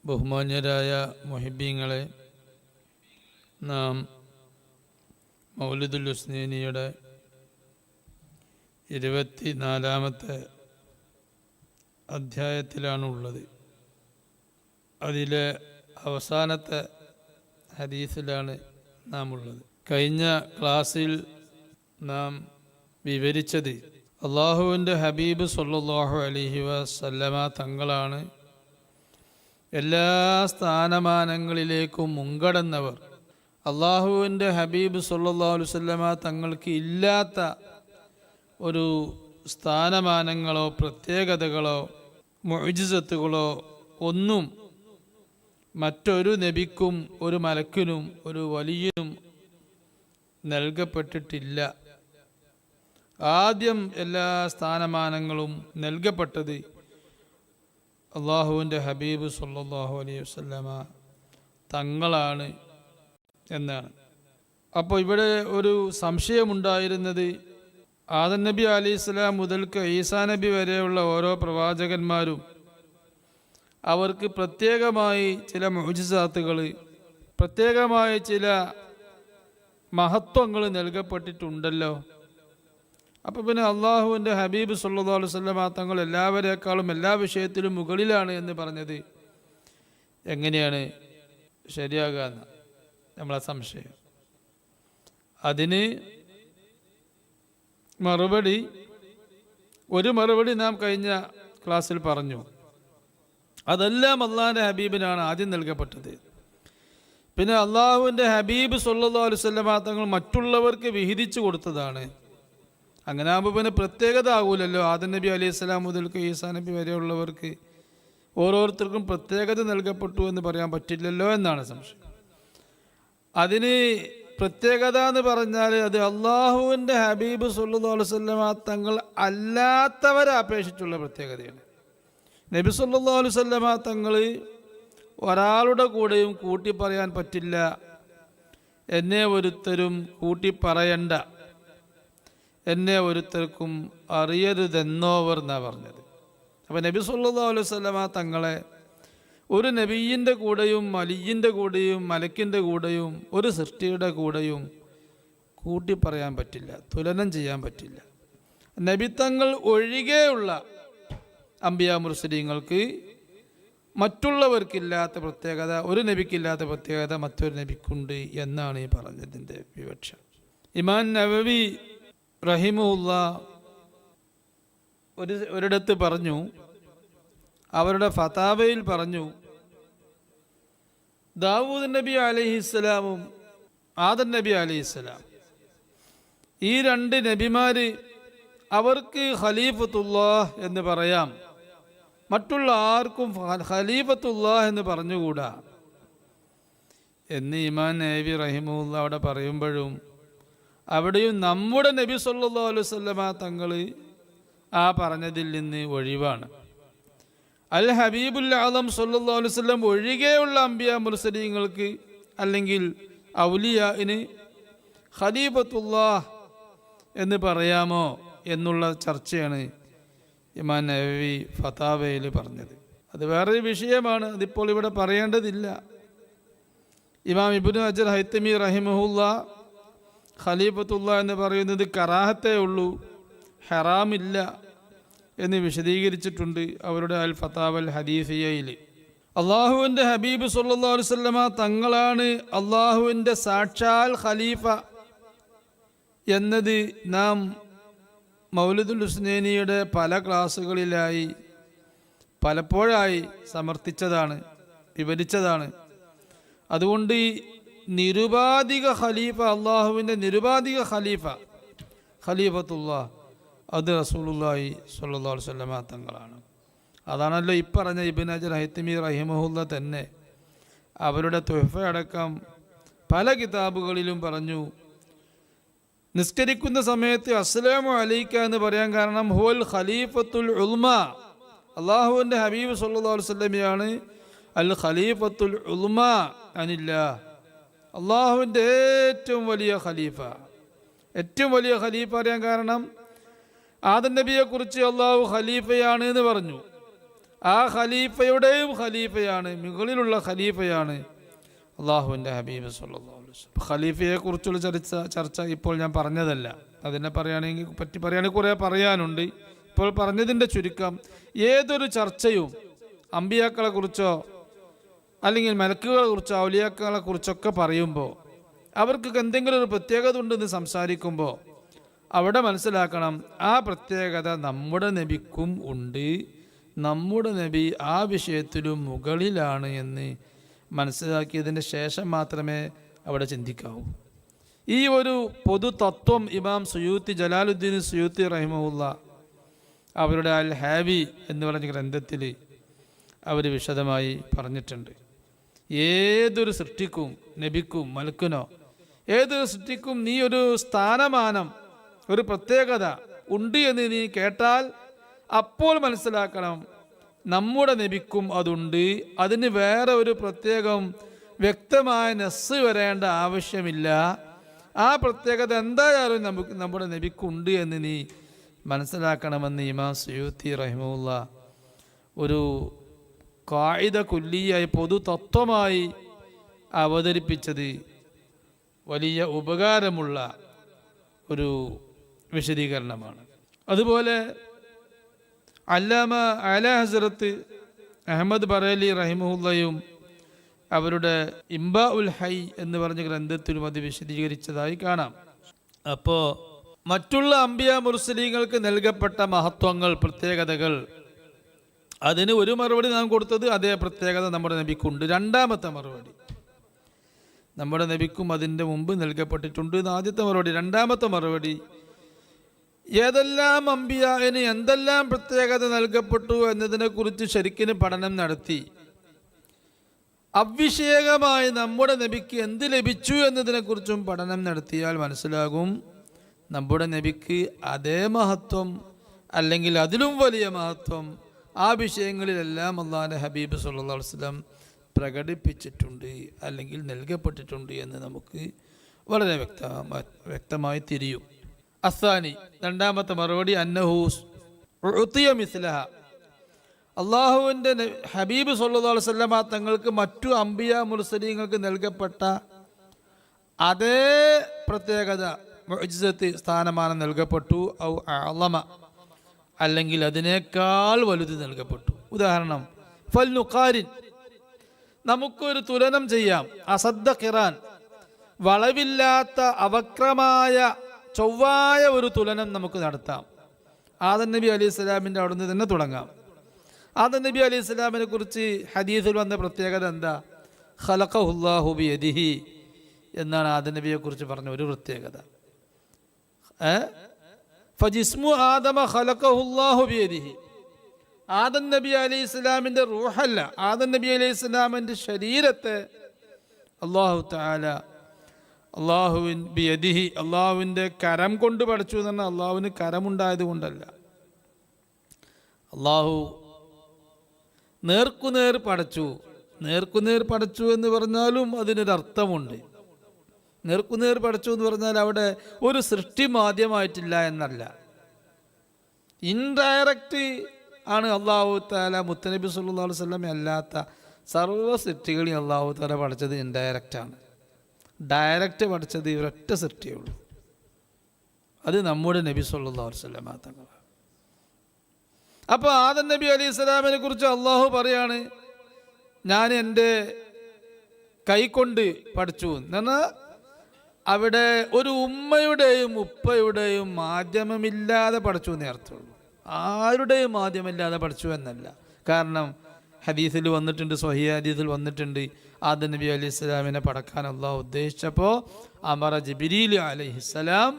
ബഹുമാന്യരായ മുഹിബ്ബീങ്ങളെ, നാം മൗലിദുൽ ഹുസ്നൈനിയുടെ 24-ാമത്തെ അധ്യായത്തിലാണുള്ളത്. അതിലെ അവസാനത്തെ ഹദീസിലാണ് നാം ഉള്ളത്. കഴിഞ്ഞ ക്ലാസ്സിൽ നാം വിവരിച്ചത് അള്ളാഹുവിൻ്റെ ഹബീബ് സ്വല്ലല്ലാഹു അലൈഹി വസല്ലമ തങ്ങളാണ് എല്ലാ സ്ഥാനമാനങ്ങളിലേക്കും മുൻകടന്നവർ. അള്ളാഹുവിൻ്റെ ഹബീബ് സ്വല്ലല്ലാഹു അലൈഹി വസല്ലമ തങ്ങൾക്ക് ഇല്ലാത്ത ഒരു സ്ഥാനമാനങ്ങളോ പ്രത്യേകതകളോ മുഅ്ജിസത്തുകളോ ഒന്നും മറ്റൊരു നബിക്കും ഒരു മലക്കിനും ഒരു വലിയനും നൽകപ്പെട്ടിട്ടില്ല. ആദ്യം എല്ലാ സ്ഥാനമാനങ്ങളും നൽകപ്പെട്ടത് അള്ളാഹുവിൻ്റെ ഹബീബ് സ്വല്ലല്ലാഹു അലൈഹി വസല്ലമ തങ്ങളാണ് എന്നാണ്. അപ്പോൾ ഇവിടെ ഒരു സംശയമുണ്ടായിരുന്നത്, ആദം നബി അലൈഹിസ്സലാം മുതൽക്ക് ഈസാ നബി വരെയുള്ള ഓരോ പ്രവാചകന്മാരും അവർക്ക് പ്രത്യേകമായി ചില മുഅ്ജിസാത്തുകൾ, പ്രത്യേകമായി ചില മഹത്വങ്ങൾ നൽകപ്പെട്ടിട്ടുണ്ടല്ലോ. അപ്പോൾ പിന്നെ അള്ളാഹുവിൻ്റെ ഹബീബ് സ്വല്ലല്ലാഹു അലൈഹി വസല്ലമ തങ്ങൾ എല്ലാവരേക്കാളും എല്ലാ വിഷയത്തിലും മുകളിലാണ് എന്ന് പറഞ്ഞത് എങ്ങനെയാണ് ശരിയാകുക എന്ന് നമ്മളെ സംശയം. അതിന് ഒരു മറുപടി നാം കഴിഞ്ഞ ക്ലാസ്സിൽ പറഞ്ഞു. അതെല്ലാം അള്ളാഹിൻ്റെ ഹബീബിനാണ് ആദ്യം നൽകപ്പെട്ടത്. പിന്നെ അള്ളാഹുവിൻ്റെ ഹബീബ് സ്വല്ലല്ലാഹു അലൈഹി വസല്ലമ തങ്ങൾ മറ്റുള്ളവർക്ക് വിഹിതിച്ചു കൊടുത്തതാണ്. അങ്ങനെ ആകുമ്പോൾ പിന്നെ പ്രത്യേകത ആകൂലല്ലോ. ആദം നബി അലൈഹി സ്വലാം മുതൽക്ക് ഈസാ നബി വരെയുള്ളവർക്ക് ഓരോരുത്തർക്കും പ്രത്യേകത നൽകപ്പെട്ടു എന്ന് പറയാൻ പറ്റില്ലല്ലോ എന്നാണ് സംശയം. അതിന് പ്രത്യേകത എന്ന് പറഞ്ഞാൽ അത് അള്ളാഹുവിൻ്റെ ഹബീബ് സ്വല്ലല്ലാഹു അലൈഹി വസല്ലമ തങ്ങൾ അല്ലാത്തവരെ അപേക്ഷിച്ചുള്ള പ്രത്യേകതയാണ്. നബി സ്വല്ലല്ലാഹു അലൈഹി വസല്ലമ തങ്ങൾ ഒരാളുടെ കൂടെയും കൂട്ടി പറയാൻ പറ്റില്ല, എന്നെ ഒരുത്തരും കൂട്ടി പറയണ്ട, എന്നെ ഒരുത്തർക്കും അറിയരുതെന്നോവർ എന്നാണ് പറഞ്ഞത്. അപ്പോൾ നബി സല്ലല്ലാഹു അലൈഹി വസല്ലമ തങ്ങളെ ഒരു നബിയിൻ്റെ കൂടെയും വലിയിൻ്റെ കൂടെയും മലക്കിൻ്റെ കൂടെയും ഒരു സൃഷ്ടിയുടെ കൂടെയും കൂട്ടി പറയാൻ പറ്റില്ല, തുലനം ചെയ്യാൻ പറ്റില്ല. നബിത്തങ്ങൾ ഒഴികെയുള്ള അംബിയാ മുർസലീങ്ങൾക്ക് മറ്റുള്ളവർക്കില്ലാത്ത പ്രത്യേകത, ഒരു നബിക്കില്ലാത്ത പ്രത്യേകത മറ്റൊരു നബിക്കുണ്ട് എന്നാണ് ഈ പറഞ്ഞതിൻ്റെ വിവക്ഷ. ഇമാം നവവി റഹിമഹുല്ലാ ഒരിടത്ത് പറഞ്ഞു, അവരുടെ ഫതാവയിൽ പറഞ്ഞു, ദാവൂദ് നബി അലൈഹിസ്സലാമും ആദം നബി അലൈഹിസ്സലാം ഈ രണ്ട് നബിമാര് അവർക്ക് ഖലീഫത്തുല്ലാഹ് എന്ന് പറയാം, മറ്റുള്ള ആർക്കും ഖലീഫത്തുല്ലാഹ് എന്ന് പറഞ്ഞുകൂടാ എന്ന് ഇമാം നവവി റഹിമഹുല്ലാ അവിടെ പറയുമ്പോഴും അവിടെയും നമ്മുടെ നബി സല്ലല്ലാഹു അലൈഹി വസല്ലമ തങ്ങൾ ആ പറഞ്ഞതിൽ നിന്ന് ഒഴിവാണ്. അൽ ഹബീബുൽ ആലം സല്ലല്ലാഹു അലൈഹി വസല്ലം ഒഴികെയുള്ള അംബിയാ മുർസലീങ്ങൾക്ക് അല്ലെങ്കിൽ ഔലിയാഇന് ഖലീഫത്തുല്ലാഹ് എന്ന് പറയാമോ എന്നുള്ള ചർച്ചയാണ് ഇമാം നവവി ഫതാവയിൽ പറഞ്ഞത്. അത് വേറൊരു വിഷയമാണ്, അതിപ്പോൾ ഇവിടെ പറയേണ്ടതില്ല. ഇമാം ഇബ്നു ഹജർ ഹൈത്തമി റഹിമഹുല്ലാ ഖലീഫത്തുല്ലാ എന്ന് പറയുന്നത് കറാഹത്തേ ഉള്ളൂ, ഹറാമില്ല എന്ന് വിശദീകരിച്ചിട്ടുണ്ട് അവരുടെ അൽ ഫതാവൽ ഹദീസിയയിൽ. അള്ളാഹുവിൻ്റെ ഹബീബ് സ്വല്ലല്ലാഹു അലൈഹി വസല്ലമ തങ്ങളാണ് അള്ളാഹുവിൻ്റെ സാക്ഷാൽ ഖലീഫ എന്നത് നാം മൗലിദുൽ ഹുസ്നൈനിയുടെ പല ക്ലാസ്സുകളിലായി പലപ്പോഴായി സമർത്ഥിച്ചതാണ്, വിവരിച്ചതാണ്. അതുകൊണ്ട് നിരുപാധിക ഖലീഫ, അള്ളാഹുവിൻ്റെ നിരുപാധിക ഖലീഫ ഖലീഫത്തുല്ലാഹ് അത് റസൂലുള്ളാഹി സ്വല്ലല്ലാഹു അലൈഹി വസല്ലമ തങ്ങളാണ്. അതാണല്ലോ ഇപ്പറഞ്ഞ ഇബ്നു ഹജർ ഹൈത്തമി റഹിമഹുല്ലാ തന്നെ അവരുടെ തുഹ്ഫ അടക്കം പല കിതാബുകളിലും പറഞ്ഞു, നിസ്കരിക്കുന്ന സമയത്ത് അസ്സലാമു അലൈക എന്ന് പറയാൻ കാരണം ഹുവൽ ഖലീഫത്തുൽ ഉൽമ, അള്ളാഹുവിൻ്റെ ഹബീബ് സല്ലല്ലാഹു അലൈഹി വസല്ലമയാണ് അൽ ഖലീഫത്തുൽ ഉൽമ അനില്ലാഹ്, അള്ളാഹുവിൻ്റെ ഏറ്റവും വലിയ ഖലീഫ. ഏറ്റവും വലിയ ഖലീഫ അറിയാൻ കാരണം ആദം നബിയെക്കുറിച്ച് അള്ളാഹു ഖലീഫയാണ് എന്ന് പറഞ്ഞു. ആ ഖലീഫയുടെയും ഖലീഫയാണ്, മുകളിലുള്ള ഖലീഫയാണ് അള്ളാഹുവിൻ്റെ ഹബീബ് സല്ലല്ലാഹു അലൈഹി വസല്ലം. ഖലീഫയെ കുറിച്ചുള്ള ചർച്ച ഇപ്പോൾ ഞാൻ പറഞ്ഞതല്ല. അതിനെ പറയുകയാണെങ്കിൽ കുറേ പറയാനുണ്ട്. ഇപ്പോൾ പറഞ്ഞതിൻ്റെ ചുരുക്കം, ഏതൊരു ചർച്ചയും അമ്പിയാക്കളെ കുറിച്ചോ അല്ലെങ്കിൽ മലക്കുകളെ കുറിച്ചോ ഔലിയാക്കളെ കുറിച്ചൊക്കെ പറയുമ്പോൾ അവർക്ക് എന്തെങ്കിലും ഒരു പ്രത്യേകത ഉണ്ടെന്ന് സംസാരിക്കുമ്പോൾ അവിടെ മനസ്സിലാക്കണം, ആ പ്രത്യേകത നമ്മുടെ നബിക്കും ഉണ്ട്, നമ്മുടെ നബി ആ വിഷയത്തിലും മുകളിലാണ് എന്ന് മനസ്സിലാക്കിയതിന് ശേഷം മാത്രമേ അവിടെ ചിന്തിക്കാവൂ. ഈ ഒരു പൊതു തത്വം ഇമാം സുയൂത്തി, ജലാലുദ്ദീൻ സുയൂത്തി റഹിമഹുല്ല അവരുടെ അൽ ഹാവി എന്ന് പറഞ്ഞ ഗ്രന്ഥത്തിൽ അവർ വിശദമായി പറഞ്ഞിട്ടുണ്ട്. ഏതൊരു സൃഷ്ടിക്കും, നബിക്കും മലക്കിനോ ഏതൊരു സൃഷ്ടിക്കും നീ ഒരു സ്ഥാനമാനം, ഒരു പ്രത്യേകത ഉണ്ട് എന്ന് നീ കേട്ടാൽ അപ്പോൾ മനസ്സിലാക്കണം, നമ്മുടെ നബിക്കും അതുണ്ട്. അതിന് വേറെ ഒരു പ്രത്യേകം വ്യക്തമായ നസ്സ് വരേണ്ട ആവശ്യമില്ല. ആ പ്രത്യേകത എന്തായാലും നമ്മുടെ നബിക്കുണ്ട് എന്ന് നീ മനസ്സിലാക്കണമെന്ന് ഇമാം സുയൂത്തി റഹിമഹുല്ല ഒരു ഖായിദ കുല്ലിയായി, പൊതു തത്വമായി അവതരിപ്പിച്ചത് വലിയ ഉപകാരമുള്ള ഒരു വിശദീകരണമാണ്. അതുപോലെ അല്ലാമ അലാ ഹസ്രത്ത് അഹമ്മദ് ബറേലി റഹിമഹുല്ലയും അവരുടെ ഇംബാ ഉൽ ഹൈ എന്ന് പറഞ്ഞ ഗ്രന്ഥത്തിലും അത് വിശദീകരിച്ചതായി കാണാം. അപ്പോൾ മറ്റുള്ള അംബിയ മുർസലീങ്ങൾക്ക് നൽകപ്പെട്ട മഹത്വങ്ങൾ, പ്രത്യേകതകൾ, അതിന് ഒരു മറുപടി നാം കൊടുത്തത് അതേ പ്രത്യേകത നമ്മുടെ നബിക്കുണ്ട്. രണ്ടാമത്തെ മറുപടി, നമ്മുടെ നബിക്കും അതിൻ്റെ മുമ്പ് നൽകപ്പെട്ടിട്ടുണ്ട്. ആദ്യത്തെ മറുപടി. രണ്ടാമത്തെ മറുപടി, ഏതെല്ലാം അമ്പിയാന് എന്തെല്ലാം പ്രത്യേകത നൽകപ്പെട്ടു എന്നതിനെക്കുറിച്ച് ശരിക്കും പഠനം നടത്തി അവിഷയകമായി നമ്മുടെ നബിക്ക് എന്ത് ലഭിച്ചു എന്നതിനെക്കുറിച്ചും പഠനം നടത്തിയാൽ മനസ്സിലാകും, നമ്മുടെ നബിക്ക് അതേ മഹത്വം അല്ലെങ്കിൽ അതിലും വലിയ മഹത്വം ആ വിഷയങ്ങളിലെല്ലാം അല്ലാഹുവിൻ്റെ ഹബീബ് സല്ലല്ലാഹു അലൈഹി വസല്ലം പ്രകടിപ്പിച്ചിട്ടുണ്ട് അല്ലെങ്കിൽ നൽകപ്പെട്ടിട്ടുണ്ട് എന്ന് നമുക്ക് വളരെ വ്യക്തമായി തിരിയും. അസാനി, രണ്ടാമത്തെ മറുപടി, അന്നഹു ഉഅ്തിയ മിസ്ലഹ, അള്ളാഹുവിൻ്റെ ഹബീബ് സല്ലല്ലാഹു അലൈഹി വസല്ലം തങ്ങൾക്ക് മറ്റു അംബിയ മുർസലീങ്ങൾക്ക് നൽകപ്പെട്ട അതേ പ്രത്യേകത, മുഅ്ജിസത്ത്, സ്ഥാനമാനം നൽകപ്പെട്ടു. ഔ അഅ്ളമ, അല്ലെങ്കിൽ അതിനേക്കാൾ വലുത് നൽകപ്പെട്ടു. ഉദാഹരണം, ഫൽനുഖാരിൻ, നമുക്കൊരു തുലനം ചെയ്യാം. അസദ്ദ ഖിറാൻ, വളവില്ലാത്ത അവക്രമായ ചൊവ്വായ ഒരു തുലനം നമുക്ക് നടത്താം. ആദം നബി അലൈഹി സ്വലാമിൻ്റെ അവിടുന്ന് തന്നെ തുടങ്ങാം. ആദം നബി അലൈഹി സ്വലാമിനെ കുറിച്ച് ഹദീസിൽ വന്ന പ്രത്യേകത എന്താ? ഖലഖഹുല്ലാഹു ബിയദിഹി എന്നാണ് ആദം നബിയെ കുറിച്ച് പറഞ്ഞ ഒരു പ്രത്യേകത. ഫജിസ്മു ആദമ ഖലഖഹുല്ലാഹു ബിയദിഹി, ആദം നബി അലൈഹി സ്വലാമിൻ്റെ റൂഹല്ല, ആദം നബി അലൈഹി സ്വലാമിൻ്റെ ശരീരത്തെ അല്ലാഹു തആല ബിയദിഹി, അള്ളാഹുവിൻ്റെ കരം കൊണ്ട് പഠിച്ചു എന്ന് പറഞ്ഞാൽ അള്ളാഹുവിന് കരമുണ്ടായത് കൊണ്ടല്ല. അള്ളാഹു നേർക്കുനേർ പഠിച്ചു. നേർക്കുനേർ പഠിച്ചു എന്ന് പറഞ്ഞാലും അതിനൊരർത്ഥമുണ്ട്. നേർക്കുനേർ പഠിച്ചു എന്ന് പറഞ്ഞാൽ അവിടെ ഒരു സൃഷ്ടി മാധ്യമായിട്ടില്ല എന്നല്ല. ഇൻഡയറക്റ്റ് ആണ് അള്ളാഹു തആല മുത്തനബി സല്ലല്ലാഹു അലൈഹി വസല്ലം അല്ലാത്ത സർവ്വ സൃഷ്ടികളെയും അള്ളാഹു തആല പഠിച്ചത് ഇൻഡയറക്റ്റാണ്. ഡയറക്റ്റ് പഠിച്ചത് ഒരൊറ്റ സൃഷ്ടിയേ ഉള്ളൂ, അത് നമ്മുടെ നബി സല്ലല്ലാഹു അലൈഹി വസല്ലം തങ്ങളാണ്. അപ്പോൾ ആദം നബി അലൈഹി സ്വലാമിനെ കുറിച്ച് അള്ളാഹു പറയാണ്, ഞാൻ എൻ്റെ കൈകൊണ്ട് പഠിച്ചു എന്നാൽ അവിടെ ഒരു ഉമ്മയുടെയും ഉപ്പയുടെയും മാധ്യമമില്ലാതെ പഠിച്ചു എന്നേ അർത്ഥമുള്ളൂ. ആരുടെയും മാധ്യമമില്ലാതെ പഠിച്ചു എന്നല്ല. കാരണം ഹദീസിൽ വന്നിട്ടുണ്ട്, സ്വഹീഹ് ഹദീസിൽ വന്നിട്ടുണ്ട്, ആദം നബി അലൈഹി സ്വലാമിനെ പടക്കാൻ അള്ളാഹു ഉദ്ദേശിച്ചപ്പോൾ അമറ ജിബ്രീൽ അലൈഹിസ്സലാം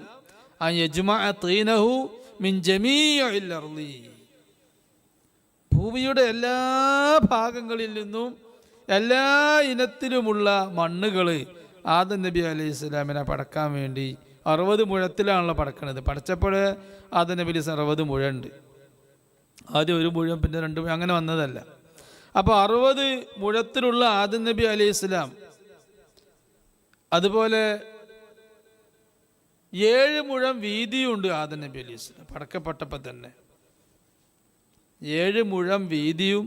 അൻ യജ്മഅ തീനഹു മിൻ ജമീഇൽ അർളി, ഭൂമിയുടെ എല്ലാ ഭാഗങ്ങളിൽ നിന്നും എല്ലാ ഇനത്തിലുമുള്ള മണ്ണുകൾ ആദം നബി അലൈഹി സ്വലാമിനെ പടക്കാൻ വേണ്ടി 60 മുഴത്തിലാണല്ലോ പടക്കണത്. പടച്ചപ്പോൾ ആദം നബി 60 മുഴമുണ്ട്. ആദ്യം ഒരു മുഴം, പിന്നെ 2 മുഴം, അങ്ങനെ വന്നതല്ല. അപ്പോൾ 60 മുഴത്തിലുള്ള ആദം നബി അലൈഹി സ്വലാം, അതുപോലെ 7 മുഴം വീതിയുണ്ട് ആദം നബി അലൈഹി സ്വലാം പടക്കപ്പെട്ടപ്പോൾ തന്നെ. 7 മുഴം വീതിയും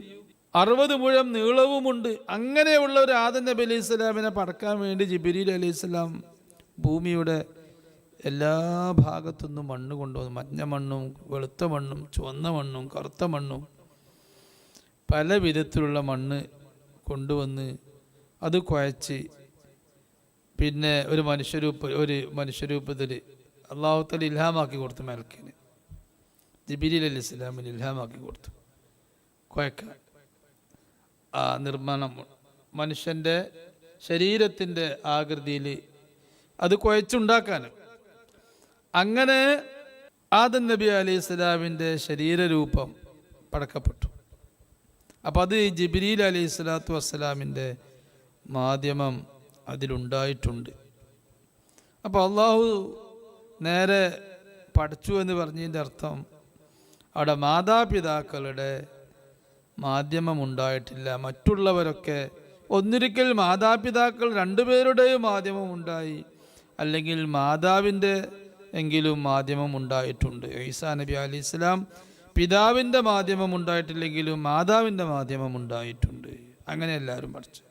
60 മുഴം നീളവുമുണ്ട്. അങ്ങനെയുള്ള ഒരു ആദം നബി അലൈഹി സ്വലാമിനെ പടക്കാൻ വേണ്ടി ജിബ്രീൽ അലൈഹി സ്വലാം ഭൂമിയുടെ എല്ലാ ഭാഗത്തുനിന്നും മണ്ണ് കൊണ്ടുവന്നു. മഞ്ഞ മണ്ണും വെളുത്ത മണ്ണും ചുവന്ന മണ്ണും കറുത്ത മണ്ണും പല വിധത്തിലുള്ള മണ്ണ് കൊണ്ടുവന്ന് അത് കുഴച്ച് പിന്നെ ഒരു മനുഷ്യരൂപത്തിൽ അള്ളാഹു തആല ഇൽഹാമാക്കി കൊടുത്തു. മലക്കിന് ജിബ്രീൽ അലൈഹി സ്വലാമിന് ഇൽഹാമാക്കി കൊടുത്തു കുഴക്കാൻ. ആ നിർമ്മാണം മനുഷ്യൻ്റെ ശരീരത്തിൻ്റെ ആകൃതിയിൽ അത് കുഴച്ചുണ്ടാക്കാൻ. അങ്ങനെ ആദം നബി അലൈഹി സ്വലാമിൻ്റെ ശരീരരൂപം പടക്കപ്പെട്ടു. അപ്പം അത് ജിബ്രീൽ അലൈഹി സ്വലാത്തു വസ്സലാമിൻ്റെ മാധ്യമം അതിലുണ്ടായിട്ടുണ്ട്. അപ്പോൾ അള്ളാഹു നേരെ പഠിച്ചു എന്ന് പറഞ്ഞതിൻ്റെ അർത്ഥം അവിടെ മാതാപിതാക്കളുടെ മാധ്യമം ഉണ്ടായിട്ടില്ല. മറ്റുള്ളവരൊക്കെ ഒന്നിരിക്കൽ മാതാപിതാക്കൾ 2 പേരുടെയും മാധ്യമം ഉണ്ടായി, അല്ലെങ്കിൽ മാതാവിൻ്റെ എങ്കിലും മാധ്യമം ഉണ്ടായിട്ടുണ്ട്. ഈസാ നബി അലൈഹി സ്വലാം പിതാവിൻ്റെ മാധ്യമം ഉണ്ടായിട്ടില്ലെങ്കിലും മാതാവിൻ്റെ മാധ്യമം ഉണ്ടായിട്ടുണ്ട്. അങ്ങനെ എല്ലാവരും പഠിച്ചു.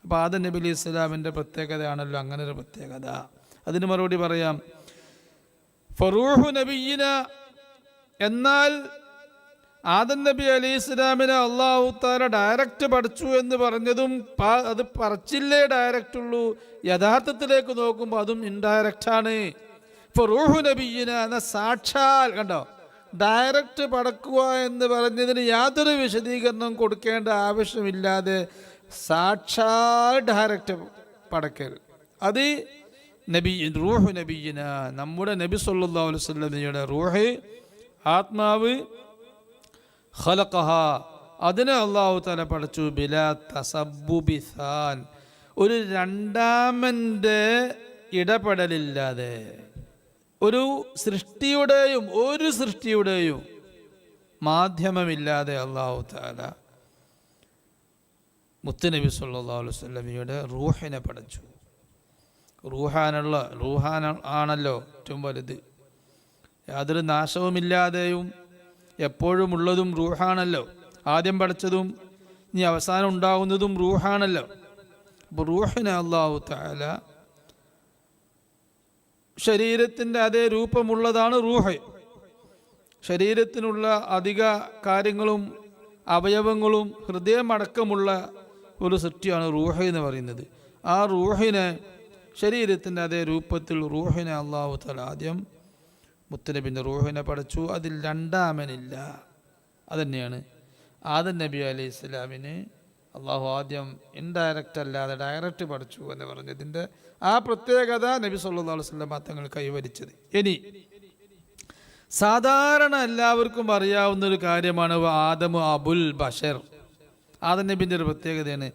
അപ്പോൾ ആദം നബി അലൈഹി സ്വലാമിൻ്റെ പ്രത്യേകതയാണല്ലോ അങ്ങനെ ഒരു പ്രത്യേകത. അതിന് മറുപടി പറയാം. ഫറൂഹു നബിയിന, എന്നാൽ ആദം നബി അലൈഹി സ്വലാമിനെ അള്ളാഹു തആല ഡയറക്റ്റ് പഠിച്ചു എന്ന് പറഞ്ഞതും അത് പറച്ചില്ലേ ഡയറക്റ്റ് ഉള്ളൂ. യഥാർത്ഥത്തിലേക്ക് നോക്കുമ്പോൾ അതും ഇൻഡയറക്റ്റാണ്. ഫറൂഹു നബിയിന എന്ന സാക്ഷാൽ, കണ്ടോ, ഡയറക്റ്റ് പടക്കുക എന്ന് പറഞ്ഞതിന് യാതൊരു വിശദീകരണം കൊടുക്കേണ്ട ആവശ്യമില്ലാതെ സാക്ഷാൽ ഡയറക്റ്റ് പടക്കൽ. അത് റൂഹു നബിയിന, നമ്മുടെ നബി സല്ലല്ലാഹു അലൈഹി വസല്ലമയുടെ റൂഹ്, ആത്മാവ്, ഖലഖഹ, അതിനെ അല്ലാഹു തആല പടച്ചു ബിലാ തസബ്ബുബി സാൻ, ഒരു രണ്ടാമൻ്റെ ഇടപെടലില്ലാതെ. ഒരു സൃഷ്ടിയുടെയും മാധ്യമമില്ലാതെ അല്ലാഹു തആല മുത്തുനബി സല്ലല്ലാഹു അലൈഹി വസല്ലമയുടെ റൂഹിനെ പടച്ചു. റൂഹാണല്ലോ ഏറ്റവും വലുത്. യാതൊരു നാശവുമില്ലാതെയും എപ്പോഴും ഉള്ളതും റൂഹാണല്ലോ. ആദ്യം പഠിച്ചതും ഇനി അവസാനം ഉണ്ടാകുന്നതും റൂഹാണല്ലോ. അപ്പോൾ റൂഹിനെ അല്ലാഹു തആല, ശരീരത്തിൻ്റെ അതേ രൂപമുള്ളതാണ് റൂഹ്. ശരീരത്തിനുള്ള അധിക കാര്യങ്ങളും അവയവങ്ങളും ഹൃദയമടക്കമുള്ള ഒരു സൃഷ്ടിയാണ് റൂഹ് എന്ന് പറയുന്നത്. ആ റൂഹിനെ, ശരീരത്തിൻ്റെ അതേ രൂപത്തിൽ റൂഹിനെ അല്ലാഹു തആല ആദ്യം മുത്തുനബിൻ്റെ റൂഹിനെ പടച്ചു. അതിൽ രണ്ടാമനില്ല. അതുതന്നെയാണ് ആദം നബി അലൈഹി സ്വലാമിന് അള്ളാഹു ആദ്യം ഇൻഡയറക്റ്റ് അല്ലാതെ ഡയറക്റ്റ് പഠിച്ചു എന്ന് പറഞ്ഞതിൻ്റെ ആ പ്രത്യേകത നബി സല്ലല്ലാഹു അലൈഹി വസല്ലം തങ്ങൾ കൈവരിച്ചത്. ഇനി സാധാരണ എല്ലാവർക്കും അറിയാവുന്നൊരു കാര്യമാണ് ആദമു അബുൽ ബഷർ. ആദം നബിൻ്റെ ഒരു പ്രത്യേകതയാണ്.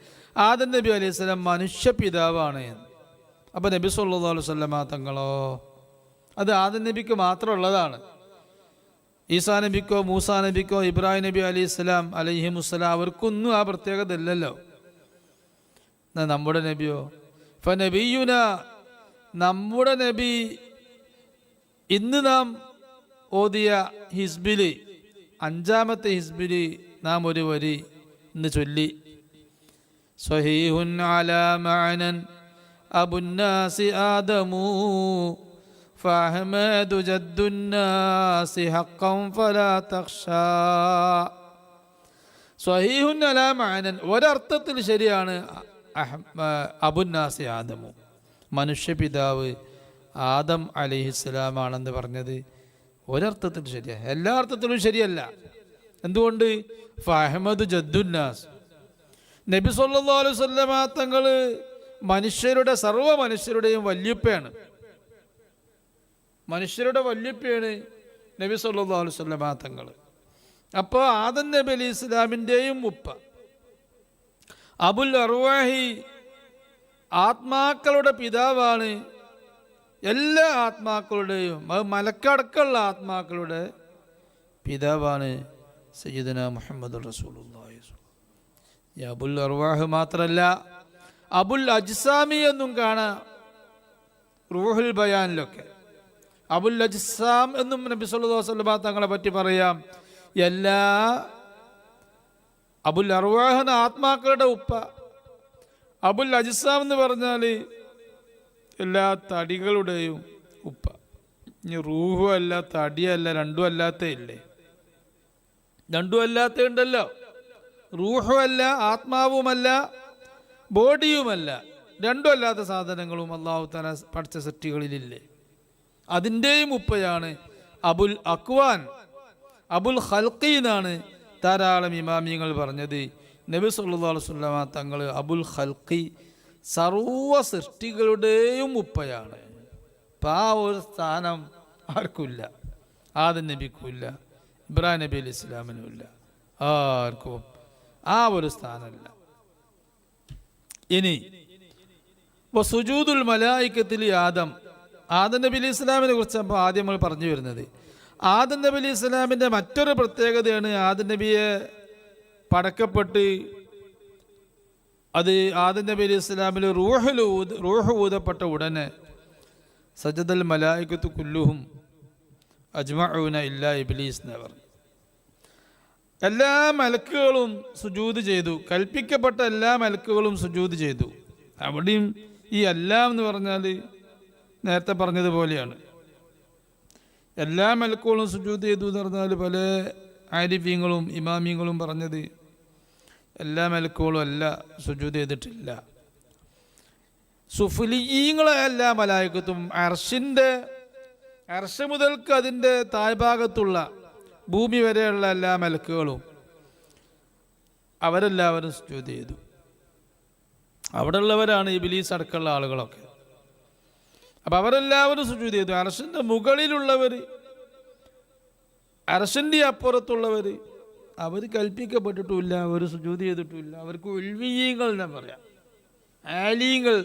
ആദം നബി അലൈഹി സ്വലാം മനുഷ്യ പിതാവാണ്. അപ്പം നബി സല്ലല്ലാഹു അലൈഹി വസല്ലം തങ്ങളോ, അത് ആദം നബിക്ക് മാത്രമുള്ളതാണ്. ഈസാ നബിക്കോ മൂസാ നബിക്കോ ഇബ്രാഹിം നബി അലൈഹി സ്വലാം അലൈഹിമുസ്സലാം അവർക്കൊന്നും ആ പ്രത്യേകത ഇല്ലല്ലോ. നമ്മുടെ നബിയോ, ഫനബിയുന, നമ്മുടെ നബി ഇന്ന് നാം ഓതിയ ഹിസ്ബില്, 5-ാമത്തെ ഹിസ്ബില് നാം ഒരു വരി ഇന്ന് ചൊല്ലി. സ്വഹീഹുൻ അലാ മഅനൻ അബുന്നാസി ആദമു ഫഅഹ്മദു ജദ്ദുന്നാസി ഹഖ്ഖൻ ഫലാ തഖ്ശാ. സ്വഹീഹുൻ അലാ മഅനൻ, ഒരർത്ഥത്തിൽ ശരിയാണ്. അബുന്നാസി ആദമു, മനുഷ്യപിതാവ് ആദം അലൈഹിസ്സലാമാണെന്ന് പറഞ്ഞത് ഒരർത്ഥത്തിൽ ശരിയാണ്, എല്ലാ അർത്ഥത്തിലും ശരിയല്ല. എന്തുകൊണ്ട്? ഫഅഹ്മദു ജദ്ദുന്നാസ്, നബി സല്ലല്ലാഹു അലൈഹി വസല്ലം തങ്ങൾ മനുഷ്യരുടെ, സർവ്വ മനുഷ്യരുടെയും വല്യുപ്പയാണ്. മനുഷ്യരുടെ വല്യുപ്പയാണ് നബി സല്ലല്ലാഹു അലൈഹി വസല്ലം തങ്ങൾ. അപ്പോൾ ആദം നബി അലൈഹി ഇസ്ലാമിൻ്റെയും ഉപ്പ. അബുൽ അർവാഹി, ആത്മാക്കളുടെ പിതാവാണ്. എല്ലാ ആത്മാക്കളുടെയും, അത് മലക്കടക്കമുള്ള ആത്മാക്കളുടെ പിതാവാണ് സയ്യിദുനാ മുഹമ്മദ് റസൂലുള്ളാഹി. അബുൽ അർവാഹ് മാത്രമല്ല, അബുൽ അജ്സാമി എന്നും കാണാം റൂഹുൽ ബയാനിലൊക്കെ. അബുൽ അജ്സാം എന്നും നബി സല്ലല്ലാഹു അലൈഹി വസല്ലം തങ്ങളെ പറ്റി പറയാം. എല്ലാ അബുൽ അർവാഹ് ആത്മാക്കളുടെ ഉപ്പ. അബുൽ അജിസാം എന്ന് പറഞ്ഞാൽ എല്ലാ തടികളുടെയും ഉപ്പ. ഇനി റൂഹും അല്ല തടിയല്ല, രണ്ടും അല്ലാത്ത ഇല്ലേ? രണ്ടും അല്ലാത്ത ഉണ്ടല്ലോ. റൂഹുമല്ല, ആത്മാവുമല്ല, ബോഡിയുമല്ല, രണ്ടും അല്ലാത്ത സാധനങ്ങളും അല്ലാഹു തആല പഠിച്ച സൃഷ്ടികളിലില്ലേ? അതിൻ്റെയും ഉപ്പയാണ് അബുൽ അക്വാൻ, അബുൽ ഖൽഖി എന്നാണ് ധാരാളം ഇമാമിയങ്ങൾ പറഞ്ഞത്. നബി സല്ലല്ലാഹു അലൈഹി വസല്ലമ തങ്ങൾ അബുൽ ഖൽഖി, സർവ സൃഷ്ടികളുടെയും ഉപ്പയാണ്. അപ്പം ആ ഒരു സ്ഥാനം ആർക്കുമില്ല. ആദം നബിക്കുമില്ല, ഇബ്രാഹിം നബി അലൈഹി ഇസ്ലാമിനുമില്ല, ആർക്കും ആ ഒരു സ്ഥാനമല്ല. ഇനി സുജൂദുൽ മലായിക്കത്തിൽ ആദം നബി അലൈഹി ഇസ്ലാമിനെ കുറിച്ച് അപ്പോൾ ആദ്യം നമ്മൾ പറഞ്ഞു വരുന്നത്, ആദം നബി അലൈഹി ഇസ്ലാമിൻ്റെ മറ്റൊരു പ്രത്യേകതയാണ് ആദം നബിയെ പടക്കപ്പെട്ട് അത് ആദം നബി അലൈഹി ഇസ്ലാമിൽ റൂഹ് ഊതപ്പെട്ട ഉടനെ സജദൽ മലായിക്കത്തു കുല്ലുഹും അജ്മഊന ഇല്ലാ ഇബ്ലീസ് എന്ന് പറഞ്ഞു. എല്ലാ മലക്കുകളും സുജൂദ് ചെയ്തു, കൽപ്പിക്കപ്പെട്ട എല്ലാ മലക്കുകളും സുജൂദ് ചെയ്തു. അവിടെയും ഈ എല്ലാം എന്ന് പറഞ്ഞാൽ നേരത്തെ പറഞ്ഞതുപോലെയാണ്. എല്ലാ മലക്കുകളും സുജൂദ് ചെയ്തു എന്ന് പറഞ്ഞാൽ പല ആരിഫീങ്ങളും ഇമാമിയങ്ങളും പറഞ്ഞത് എല്ലാ മലക്കുകളും അല്ല സുജൂദ് ചെയ്തിട്ടില്ല. സുഫ്ലിയീങ്ങളെ എല്ലാ മലായിക്കത്തും അർശ് മുതൽക്ക് അതിൻ്റെ താഴ്ഭാഗത്തുള്ള ഭൂമി വരെയുള്ള എല്ലാ മലക്കുകളും അവരെല്ലാവരും സുജൂദ് ചെയ്തു. അവിടെ ഉള്ളവരാണ് ഇബ്ലീസ് അടക്കമുള്ള ആളുകളൊക്കെ. അപ്പം അവരെല്ലാവരും സുജൂദ് ചെയ്തു. അർശിൻ്റെ മുകളിലുള്ളവർ, അർശിൻ്റെ അപ്പുറത്തുള്ളവർ അവർ കൽപ്പിക്കപ്പെട്ടിട്ടുമില്ല, അവർ സുജൂദ് ചെയ്തിട്ടുമില്ല. അവർക്ക് ഉൽവീയങ്ങൾ എന്നാ പറയാം, ആലീങ്ങൾ,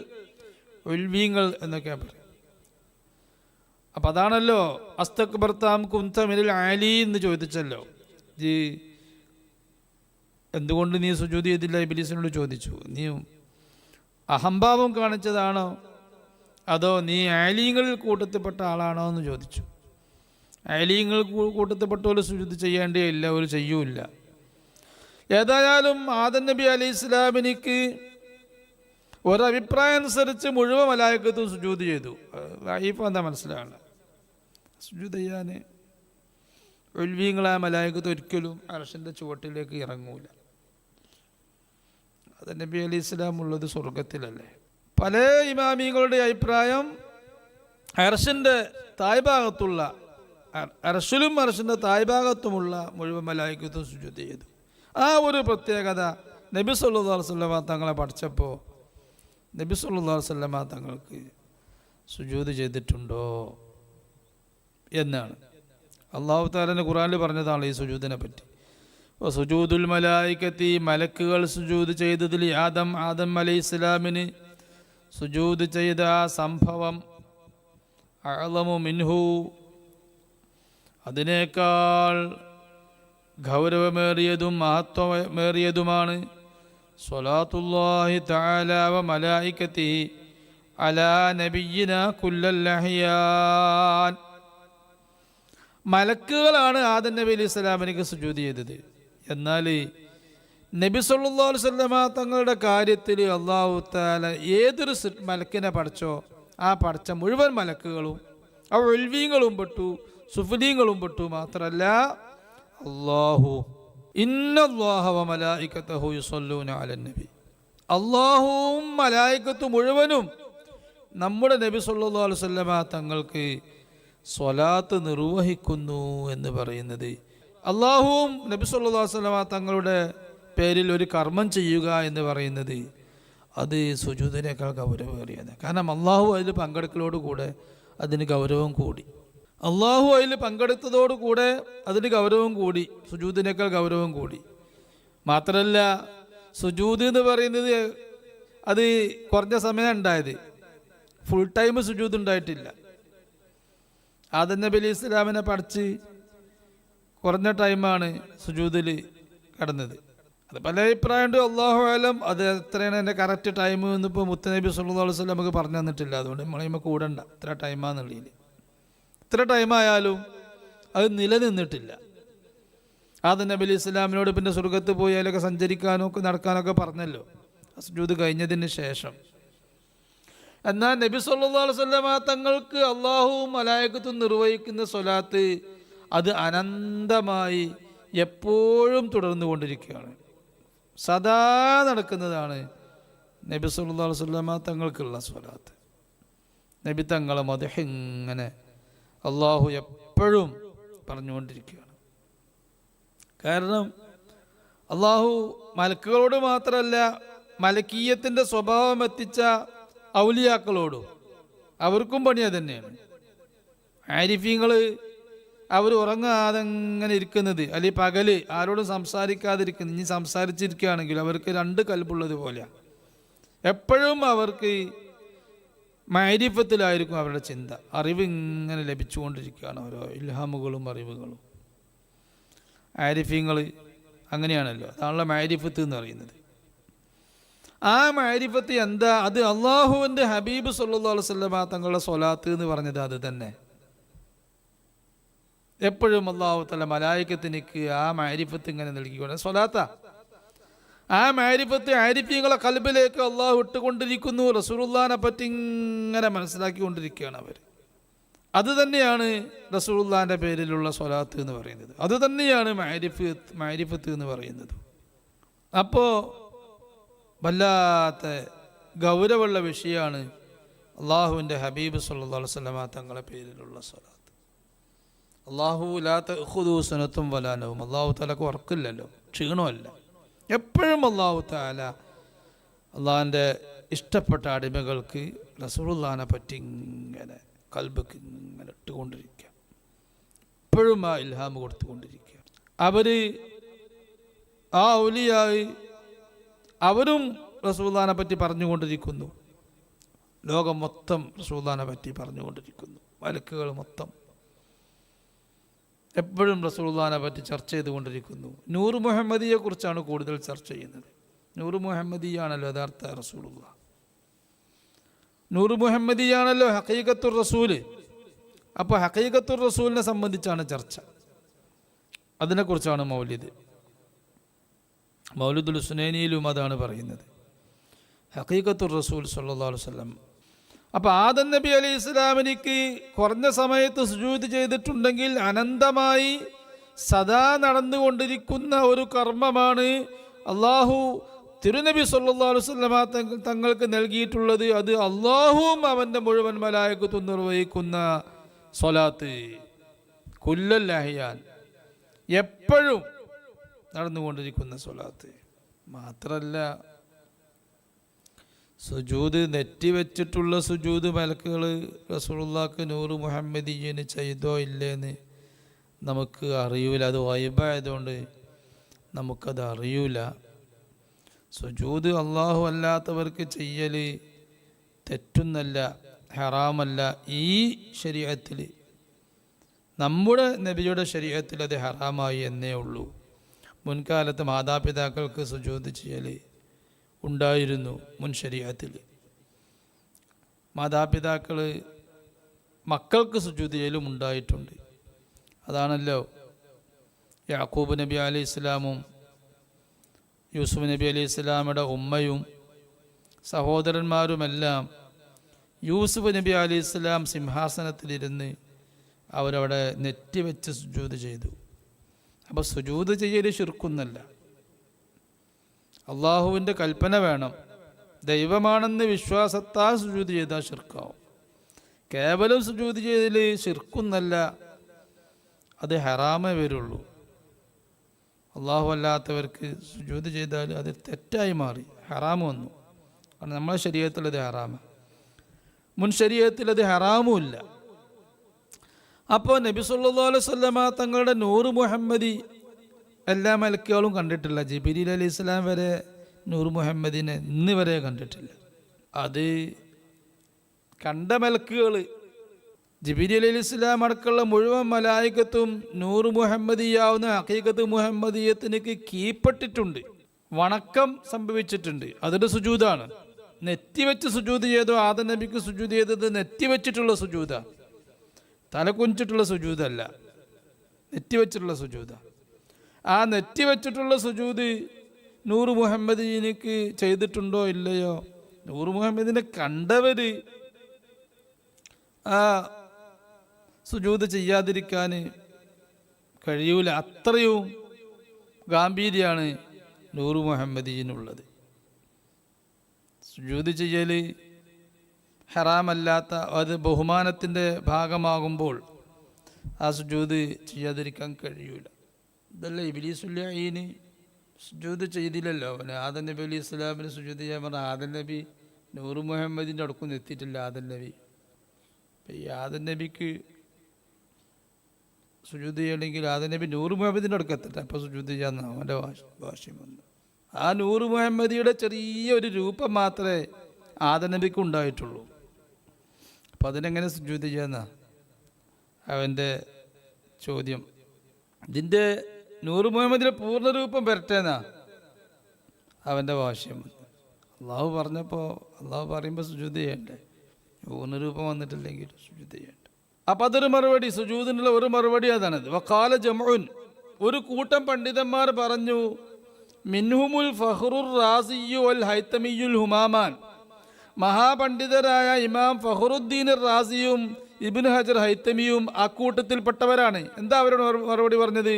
ഉൽവീങ്ങൾ എന്നൊക്കെ പറയാം. അപ്പം അതാണല്ലോ അസ്തക്ബർതാം കുന്ത മിനൽ ആലി എന്ന് ചോദിച്ചല്ലോ. എന്തുകൊണ്ട് നീ സുജൂദ് ചെയ്തില്ല? ഇബ്ലീസിനോട് ചോദിച്ചു. നീ അഹംഭാവം കാണിച്ചതാണോ അതോ നീ ആലീങ്ങളിൽ കൂട്ടത്തിൽപ്പെട്ട ആളാണോ എന്ന് ചോദിച്ചു. ആലീങ്ങൾ കൂട്ടത്തിൽപ്പെട്ടവർ സുജൂദ് ചെയ്യേണ്ടിയില്ല, അവർ ചെയ്യൂല. ഏതായാലും ആദം നബി അലൈഹി ഇസ്ലാമിനിക്ക് ഒരഭിപ്രായം അനുസരിച്ച് മുഴുവൻ മലായിക്കത്തും സുജൂദ് ചെയ്തു. ഇപ്പം എന്താ മനസ്സിലാണ്? സുജൂദ് ചെയ്യാൻ ഉൽവീങ്ങളായ മലായിക്കത്ത് ഒരിക്കലും അർശിൻ്റെ ചുവട്ടിലേക്ക് ഇറങ്ങൂല. അത് നബി അലൈഹി ഇസ്ലാം ഉള്ളത് സ്വർഗത്തിലല്ലേ. പല ഇമാമികളുടെ അഭിപ്രായം അർശിൻ്റെ താഴ്ഭാഗത്തുള്ള, അർശിലും അർശിൻ്റെ താഴ്ഭാഗത്തുമുള്ള മുഴുവൻ മലായിക്കത്തും സുജൂദ് ചെയ്തു. ആ ഒരു പ്രത്യേകത നബി സല്ലല്ലാഹു അലൈഹി വസല്ലമ തങ്ങളെ പഠിച്ചപ്പോൾ നബി സല്ലല്ലാഹു അലൈഹി വസല്ലമ തങ്ങൾക്ക് സുജൂദ് ചെയ്തിട്ടുണ്ടോ എന്നാണ്. അല്ലാഹു തആല ഖുർആനിൽ പറഞ്ഞതാണ് ഈ സുജൂദിനെ പറ്റി. സുജൂദുൽ മലായികത്തി, മലക്കുകൾ സുജൂദ് ചെയ്തതിൽ ആദം അലൈഹി ഇസ്ലാമിന് സുജൂദ് ചെയ്ത ആ സംഭവം അഅ്ളമു മിൻഹു, അതിനേക്കാൾ ഗൗരവമേറിയതും മഹത്വമേറിയതുമാണ് സ്വലാത്തുല്ലാഹി തആല വ മലായികത്തിഹി അലാ നബിയിനാ കുല്ലൽ അഹ്യാൻ. മലക്കുകളാണ് ആദം നബി അലൈഹി സ്വലാമിനേക്ക് സുജൂദ് ചെയ്തത്. എന്നാൽ നബി സല്ലല്ലാഹു അലൈഹി വസല്ലമ തങ്ങളുടെ കാര്യത്തിൽ അല്ലാഹു തആല ഏതൊരു മലക്കിനെ പഠിച്ചോ ആ പഠിച്ച മുഴുവൻ മലക്കുകളും ആ ഉൽവീങ്ങളും പെട്ടു, സുഫ്ലീങ്ങളും പെട്ടു. മാത്രമല്ല അല്ലാഹു ഇന്നല്ലാഹ വ മലായികതഹു യുസല്ലൂന അലൻ നബി, അല്ലാഹുവും മലായികത്തും മുഴുവനും നമ്മുടെ നബി സല്ലല്ലാഹു അലൈഹി വസല്ലമ തങ്ങൾക്ക് സ്വലാത്ത് നിർവഹിക്കുന്നു എന്ന് പറയുന്നത്, അല്ലാഹുവും നബി സല്ലല്ലാഹു അലൈഹി വസല്ലമ തങ്ങളുടെ പേരിൽ ഒരു കർമ്മം ചെയ്യുക എന്ന് പറയുന്നത് അത് സുജൂദിനേക്കാൾ ഗൗരവമേറിയത്. കാരണം അല്ലാഹു അതിൽ പങ്കെടുക്കലോടുകൂടെ അതിന് ഗൗരവം കൂടി. അല്ലാഹു അതിൽ പങ്കെടുത്തതോടുകൂടെ അതിന് ഗൗരവം കൂടി, സുജൂദിനേക്കാൾ ഗൗരവം കൂടി. മാത്രമല്ല സുജൂദ് എന്ന് പറയുന്നത് അത് കുറഞ്ഞ സമയം ഉണ്ടായത്, ഫുൾ ടൈം സുജൂദ് ഉണ്ടായിട്ടില്ല. ആദം നബി അലൈഹി ഇസ്ലാമിനെ പഠിച്ച് കുറഞ്ഞ ടൈമാണ് സുജൂദിൽ കടന്നത്. അത് പല അഭിപ്രായമുണ്ട്, അല്ലാഹു അലം. അത് എത്രയാണ് എൻ്റെ കറക്റ്റ് ടൈം എന്നിപ്പോൾ മുത്തനബി സല്ലല്ലാഹു അലൈഹി വസല്ലം നമുക്ക് പറഞ്ഞു തന്നിട്ടില്ല. അതുകൊണ്ട് നമ്മൾ കൂടണ്ട ഇത്ര ടൈമാന്നുള്ളിൽ. ഇത്ര ടൈമായാലും അത് നിലനിന്നിട്ടില്ല. ആദം നബി അലൈഹി ഇസ്ലാമിനോട് പിന്നെ സ്വർഗത്ത് പോയി അതിലൊക്കെ സഞ്ചരിക്കാനോ നടക്കാനൊക്കെ പറഞ്ഞല്ലോ സുജൂദ് കഴിഞ്ഞതിന് ശേഷം. എന്നാൽ നബി സല്ലല്ലാഹു അലൈഹി വസല്ലമ തങ്ങൾക്ക് അള്ളാഹുവും മലായികത്തും നിർവഹിക്കുന്ന സ്വലാത്ത് അത് അനന്തമായി എപ്പോഴും തുടർന്നു കൊണ്ടിരിക്കുകയാണ്, സദാ നടക്കുന്നതാണ് നബി സല്ലല്ലാഹു അലൈഹി വസല്ലമ തങ്ങൾക്കുള്ള സ്വലാത്ത്. നബി തങ്ങളെ മദ്ഹ് ഇങ്ങനെ അള്ളാഹു എപ്പോഴും പറഞ്ഞുകൊണ്ടിരിക്കുകയാണ്. കാരണം അള്ളാഹു മലക്കുകളോട് മാത്രമല്ല, മലക്കീയത്തിൻ്റെ സ്വഭാവം എത്തിച്ച ഔലിയാക്കളോടും അവർക്കും പണി അത് തന്നെയാണ്. ആരിഫീങ്ങൾ അവർ ഉറങ്ങാതെ ഇങ്ങനെ ഇരിക്കുന്നത്, അല്ലെങ്കിൽ പകല് ആരോടും സംസാരിക്കാതിരിക്കുന്നത്, ഇനി സംസാരിച്ചിരിക്കുകയാണെങ്കിൽ അവർക്ക് രണ്ട് കൽബുള്ളത് പോലെയാണ്. എപ്പോഴും അവർക്ക് മഅരിഫത്തിലായിരിക്കും അവരുടെ ചിന്ത, അറിവ് ഇങ്ങനെ ലഭിച്ചുകൊണ്ടിരിക്കുകയാണ്, ഓരോ ഇൽഹാമുകളും അറിവുകളും. ആരിഫീങ്ങൾ അങ്ങനെയാണല്ലോ, അതാണല്ലോ മഅരിഫത്ത് എന്ന് പറയുന്നത്. ആ മഅരിഫത്ത് എന്താ? അത് അള്ളാഹുവിൻ്റെ ഹബീബ് സല്ലല്ലാഹു അലൈഹി വസല്ലമ തങ്ങളുടെ സ്വലാത്ത് എന്ന് പറഞ്ഞത് അത് തന്നെ. എപ്പോഴും അള്ളാഹു തആല മലായികത്തിനിക്ക് ആ മഅരിഫത്ത് ഇങ്ങനെ നൽകിക്കൊണ്ട് സ്വലാത്താ. ആ മഅരിഫത്ത് ആരിഫീങ്ങളെ ഖൽബിലേക്ക് അള്ളാഹു ഇട്ടുകൊണ്ടിരിക്കുന്നു. റസൂലുള്ളാഹിനെ പറ്റി ഇങ്ങനെ മനസ്സിലാക്കിക്കൊണ്ടിരിക്കുകയാണ് അവർ. അത് തന്നെയാണ് റസൂലുള്ളാഹിൻ്റെ പേരിലുള്ള സ്വലാത്ത് എന്ന് പറയുന്നത്. അത് തന്നെയാണ് മഅരിഫത്ത് എന്ന് പറയുന്നത്. അപ്പോൾ വല്ലാത്ത ഗൗരവമുള്ള വിഷയമാണ് അള്ളാഹുവിൻ്റെ ഹബീബ് സല്ലല്ലാഹു അലൈഹി വസല്ലമ തങ്ങളുടെ പേരിലുള്ള സ്വലാത്ത്. അള്ളാഹു ലാ തഅഖുദു സനത്തും വലാ നൗം, അള്ളാഹു തആലക്ക് ഉറക്കില്ലല്ലോ, ക്ഷീണമല്ല. എപ്പോഴും അള്ളാഹു തആല അള്ളാഹിൻ്റെ ഇഷ്ടപ്പെട്ട അടിമകൾക്ക് റസൂലുള്ളാഹിനെ പറ്റി ഇങ്ങനെ കൽബക്ക് ഇങ്ങനെ ഇട്ടുകൊണ്ടിരിക്കുക, എപ്പോഴും ആ ഇൽഹാം കൊടുത്തുകൊണ്ടിരിക്കുക. അവർ ആ ഔലിയായി അവരും റസൂലുള്ളാഹിനെ പറ്റി പറഞ്ഞുകൊണ്ടിരിക്കുന്നു. ലോകം മൊത്തം റസൂലുള്ളാഹിനെ പറ്റി പറഞ്ഞുകൊണ്ടിരിക്കുന്നു. മലക്കുകൾ മൊത്തം എപ്പോഴും റസൂലുള്ളാഹിനെ പറ്റി ചർച്ച ചെയ്തുകൊണ്ടിരിക്കുന്നു. നൂർ മുഹമ്മദിയെ കുറിച്ചാണ് കൂടുതൽ ചർച്ച ചെയ്യുന്നത്. നൂർ മുഹമ്മദിയാണല്ലോ യഥാർത്ഥ റസൂലുള്ളാഹ്. നൂർ മുഹമ്മദിയാണല്ലോ ഹഖീഖത്തുർ റസൂല്. അപ്പോൾ ഹഖീഖത്തുർ റസൂലിനെ സംബന്ധിച്ചാണ് ചർച്ച. അതിനെക്കുറിച്ചാണ് മൗലിദുൽ ഹുസ്നൈനിയിലും അതാണ് പറയുന്നത്, ഹഖീഖത്തുർ റസൂൽ സല്ലല്ലാഹു അലൈഹി വസല്ലം. അപ്പോൾ ആദം നബി അലൈഹി ഇസ്ലാമിനിക്ക് കുറഞ്ഞ സമയത്ത് സുജൂദ് ചെയ്തിട്ടുണ്ടെങ്കിൽ അനന്തമായി സദാ നടന്നുകൊണ്ടിരിക്കുന്ന ഒരു കർമ്മമാണ് അള്ളാഹു തിരുനബി സല്ലല്ലാഹു അലൈഹി വസല്ലമ തങ്ങൾക്ക് നൽകിയിട്ടുള്ളത്. അത് അള്ളാഹുവും അവൻ്റെ മുഴുവൻ മലായികത്തും നിർവഹിക്കുന്ന സ്വലാത്ത് കുല്ലൽ അഹ്യാൻ, എപ്പോഴും നടന്നുകൊണ്ടിരിക്കുന്ന സ്വലാത്ത്. മാത്രല്ല സുജൂദ് നെറ്റിവെച്ചിട്ടുള്ള സുജൂദ് മലക്കുകൾ റസൂലുള്ളാഹിക്ക് നൂർ മുഹമ്മദിയ്യന് ചെയ്തോ ഇല്ലേന്ന് നമുക്ക് അറിയൂല. അത് വൈബായതുകൊണ്ട് നമുക്കത് അറിയൂല. സുജൂദ് അള്ളാഹു അല്ലാത്തവർക്ക് ചെയ്യൽ തെറ്റൊന്നല്ല, ഹറാമല്ല. ഈ ശരീഅത്തിൽ, നമ്മുടെ നബിയുടെ ശരീഅത്തിൽ അത് ഹറാമായി എന്നേ ഉള്ളൂ. മുൻകാലത്ത് മാതാപിതാക്കൾക്ക് സുജൂദ് ചെയ്യൽ ഉണ്ടായിരുന്നു. മുൻ ശരീഅത്തിൽ മാതാപിതാക്കൾ മക്കൾക്ക് സുജൂദ് ചെയ്യലും ഉണ്ടായിട്ടുണ്ട്. അതാണല്ലോ യാക്കൂബ് നബി അലൈഹി ഇസ്ലാമും യൂസുഫ് നബി അലൈഹി ഇസ്ലാമയുടെ ഉമ്മയും സഹോദരന്മാരുമെല്ലാം യൂസുഫ് നബി അലൈഹി ഇസ്ലാം സിംഹാസനത്തിലിരുന്ന് അവരവിടെ നെറ്റിവെച്ച് സുജൂദ് ചെയ്തു. അപ്പോൾ സുജൂദ് ചെയ്യൽ ശിർക്കൊന്നല്ല, അള്ളാഹുവിൻ്റെ കൽപ്പന വേണം. ദൈവമാണെന്ന് വിശ്വാസത്താൽ സുജൂദ് ചെയ്താൽ ശിർക്കാവും. കേവലം സുജൂദ് ചെയ്തതിൽ ശിർക്കൊന്നല്ല, അത് ഹറാമേ വരുള്ളൂ. അള്ളാഹു അല്ലാത്തവർക്ക് സുജൂദ് ചെയ്താൽ അത് തെറ്റായി മാറി, ഹറാമ് വന്നു. കാരണം നമ്മളെ ശരീഅത്തിൽ അത് ഹറാമ, മുൻ ശരീഅത്തിൽ അത് ഹറാമുമില്ല. അപ്പോൾ നബി സല്ലല്ലാഹു അലൈഹി വസല്ലമ തങ്ങളുടെ നൂർ മുഹമ്മദി എല്ലാ മലക്കുകളും കണ്ടിട്ടില്ല. ജിബ്രീൽ അലൈഹി ഇസ്ലാം വരെ നൂർ മുഹമ്മദിനെ ഇന്ന് വരെ കണ്ടിട്ടില്ല. അത് കണ്ട മലക്കുകൾ ജിബ്രീൽ അലൈഹി ഇസ്ലാം അടക്കമുള്ള മുഴുവൻ മലായികത്തും നൂർ മുഹമ്മദിയാവുന്ന ഹഖീഖത്ത് മുഹമ്മദിയത്തിനക്ക് കീഴ്പ്പെട്ടിട്ടുണ്ട്, വണക്കം സംഭവിച്ചിട്ടുണ്ട്. അതൊരു സുജൂദാണ്. നെറ്റിവെച്ച് സുജൂദ് ചെയ്തോ, ആദം നബിക്ക് സുജൂദ് ചെയ്തത് നെറ്റിവെച്ചിട്ടുള്ള സുജൂദാ, തലകുഞ്ചിട്ടുള്ള സുജൂദല്ല, നെറ്റിവെച്ചിട്ടുള്ള സുജൂദ. ആ നെറ്റി വെച്ചിട്ടുള്ള സുജൂദ് നൂറ് മുഹമ്മദീനിക്ക് ചെയ്തിട്ടുണ്ടോ ഇല്ലയോ? നൂറ് മുഹമ്മദിനെ കണ്ടവർ ആ സുജൂദ് ചെയ്യാതിരിക്കാൻ കഴിയൂല. അത്രയും ഗാംഭീര്യമാണ് നൂറ് മുഹമ്മദീനുള്ളത്. സുജൂദ് ചെയ്യൽ ഹറാമല്ലാത്ത അത് ബഹുമാനത്തിൻ്റെ ഭാഗമാകുമ്പോൾ ആ സുജൂദ് ചെയ്യാതിരിക്കാൻ കഴിയൂല. ഇതല്ല ഇബ്ലീസുല്ലഈന് സുജൂദ് ചെയ്തില്ലല്ലോ. അവന് ആദം നബി അലൈഹി ഇസ്ലാമിന് സുജൂദ് ചെയ്യാൻ പറഞ്ഞ ആദം നബി നൂറ് മുഹമ്മദിൻ്റെ അടുക്കൊന്നും എത്തിയിട്ടില്ല. ആദം നബി ഈ ആദം നബിക്ക് സുജൂദ് ചെയ്യണമെങ്കിൽ ആദം നബി നൂറ് മുഹമ്മദിൻ്റെ അടുക്ക് എത്തട്ടെ, അപ്പോൾ സുജൂദ് ചെയ്യാമെന്ന് അവൻ്റെ ഭാഷ്യം വന്നു. ആ നൂറ് മുഹമ്മദിയുടെ ചെറിയൊരു രൂപം മാത്രമേ ആദം നബിക്ക് ഉണ്ടായിട്ടുള്ളൂ. അപ്പം അതിനെങ്ങനെ സുജൂദ് ചെയ്യാമെന്നാ അവൻ്റെ ചോദ്യം. ഇതിൻ്റെ നൂറ് മുഹമ്മദിൻ്റെ പൂർണ്ണരൂപം വരട്ടേന്നാ അവൻ്റെ ഭാഷ്യം. അള്ളാഹു പറഞ്ഞപ്പോൾ അള്ളാഹു പറയുമ്പോൾ സുജൂദ് ചെയ്യണ്ടേ? പൂർണ്ണരൂപം വന്നിട്ടില്ലെങ്കിൽ സുജൂദ് ചെയ്യണ്ടേ? അപ്പം അതൊരു മറുപടി, സുജൂദിനുള്ള ഒരു മറുപടി അതാണത്. വഖാല ജംഉൻ, ഒരു കൂട്ടം പണ്ഡിതന്മാർ പറഞ്ഞു, മിൻഹുമുൽ ഫഖ്റുർ റാസിയ്യു വൽ ഹൈതമിയ്യുൽ ഹുമാമാൻ, മഹാപണ്ഡിതരായ ഇമാം ഫഖ്റുദ്ദീൻ റാസിയും ഇബ്നു ഹജർ ഹൈതമിയും അക്കൂട്ടത്തിൽപ്പെട്ടവരാണ്. എന്താ അവരോട് മറുപടി പറഞ്ഞത്?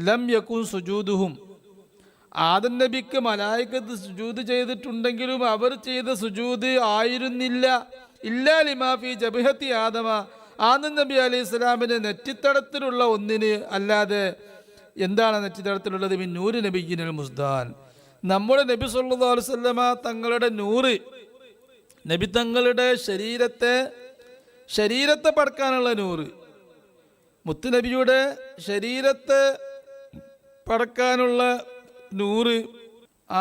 ലം യകുൻ സുജൂദുഹും, ആദം നബിക്ക് മലായികത്ത് സുജൂദ് ചെയ്തിട്ടുണ്ടെങ്കിലും അവർ ചെയ്ത സുജൂദ് ആയിരുന്നില്ല ഇല്ലാ ലിമാ ഫീ ജബ്ഹത്തി ആദമ, ആദം നബി അലൈഹി സ്വലാമിന് നെറ്റിത്തടത്തിലുള്ള ഒന്നിന് അല്ലാതെ. എന്താണ് നെറ്റിത്തടത്തിലുള്ളത്? മിൻ നൂറ് നബിയ്യിനുൽ മുസ്ദാൻ, നമ്മുടെ നബി സല്ലല്ലാഹു അലൈഹി വസല്ലമ തങ്ങളുടെ നൂറ്, നബി തങ്ങളുടെ ശരീരത്തെ പടക്കാനുള്ള നൂറ്, മുത്തുനബിയുടെ ശരീരത്തെ പടക്കാനുള്ള നൂറ്,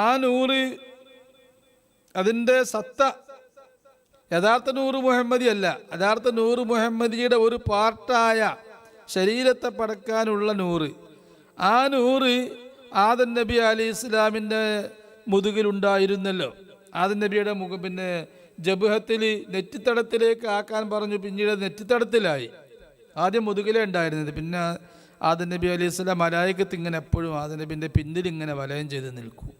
ആ നൂറ് അതിൻ്റെ സത്ത യഥാർത്ഥ നൂറ് മുഹമ്മദി അല്ല. യഥാർത്ഥ നൂറ് മുഹമ്മദിയുടെ ഒരു പാർട്ടായ ശരീരത്തെ പടക്കാനുള്ള നൂറ്, ആ നൂറ് ആദം നബി അലൈഹി ഇസ്ലാമിൻ്റെ മുതുകിലുണ്ടായിരുന്നല്ലോ. ആദം നബിയുടെ മുഖം പിന്നെ ജബഹത്തിൽ നെറ്റിത്തടത്തിലേക്ക് ആക്കാൻ പറഞ്ഞു, പിന്നീട് നെറ്റിത്തടത്തിലായി. ആദ്യം മുതുകിലേ ഉണ്ടായിരുന്നത്, പിന്നെ ആദം നബി അലൈഹി സ്വലാം മലായികത്ത് ഇങ്ങനെ എപ്പോഴും ആദം നബിൻ്റെ പിന്നിൽ ഇങ്ങനെ വലയം ചെയ്ത് നിൽക്കും,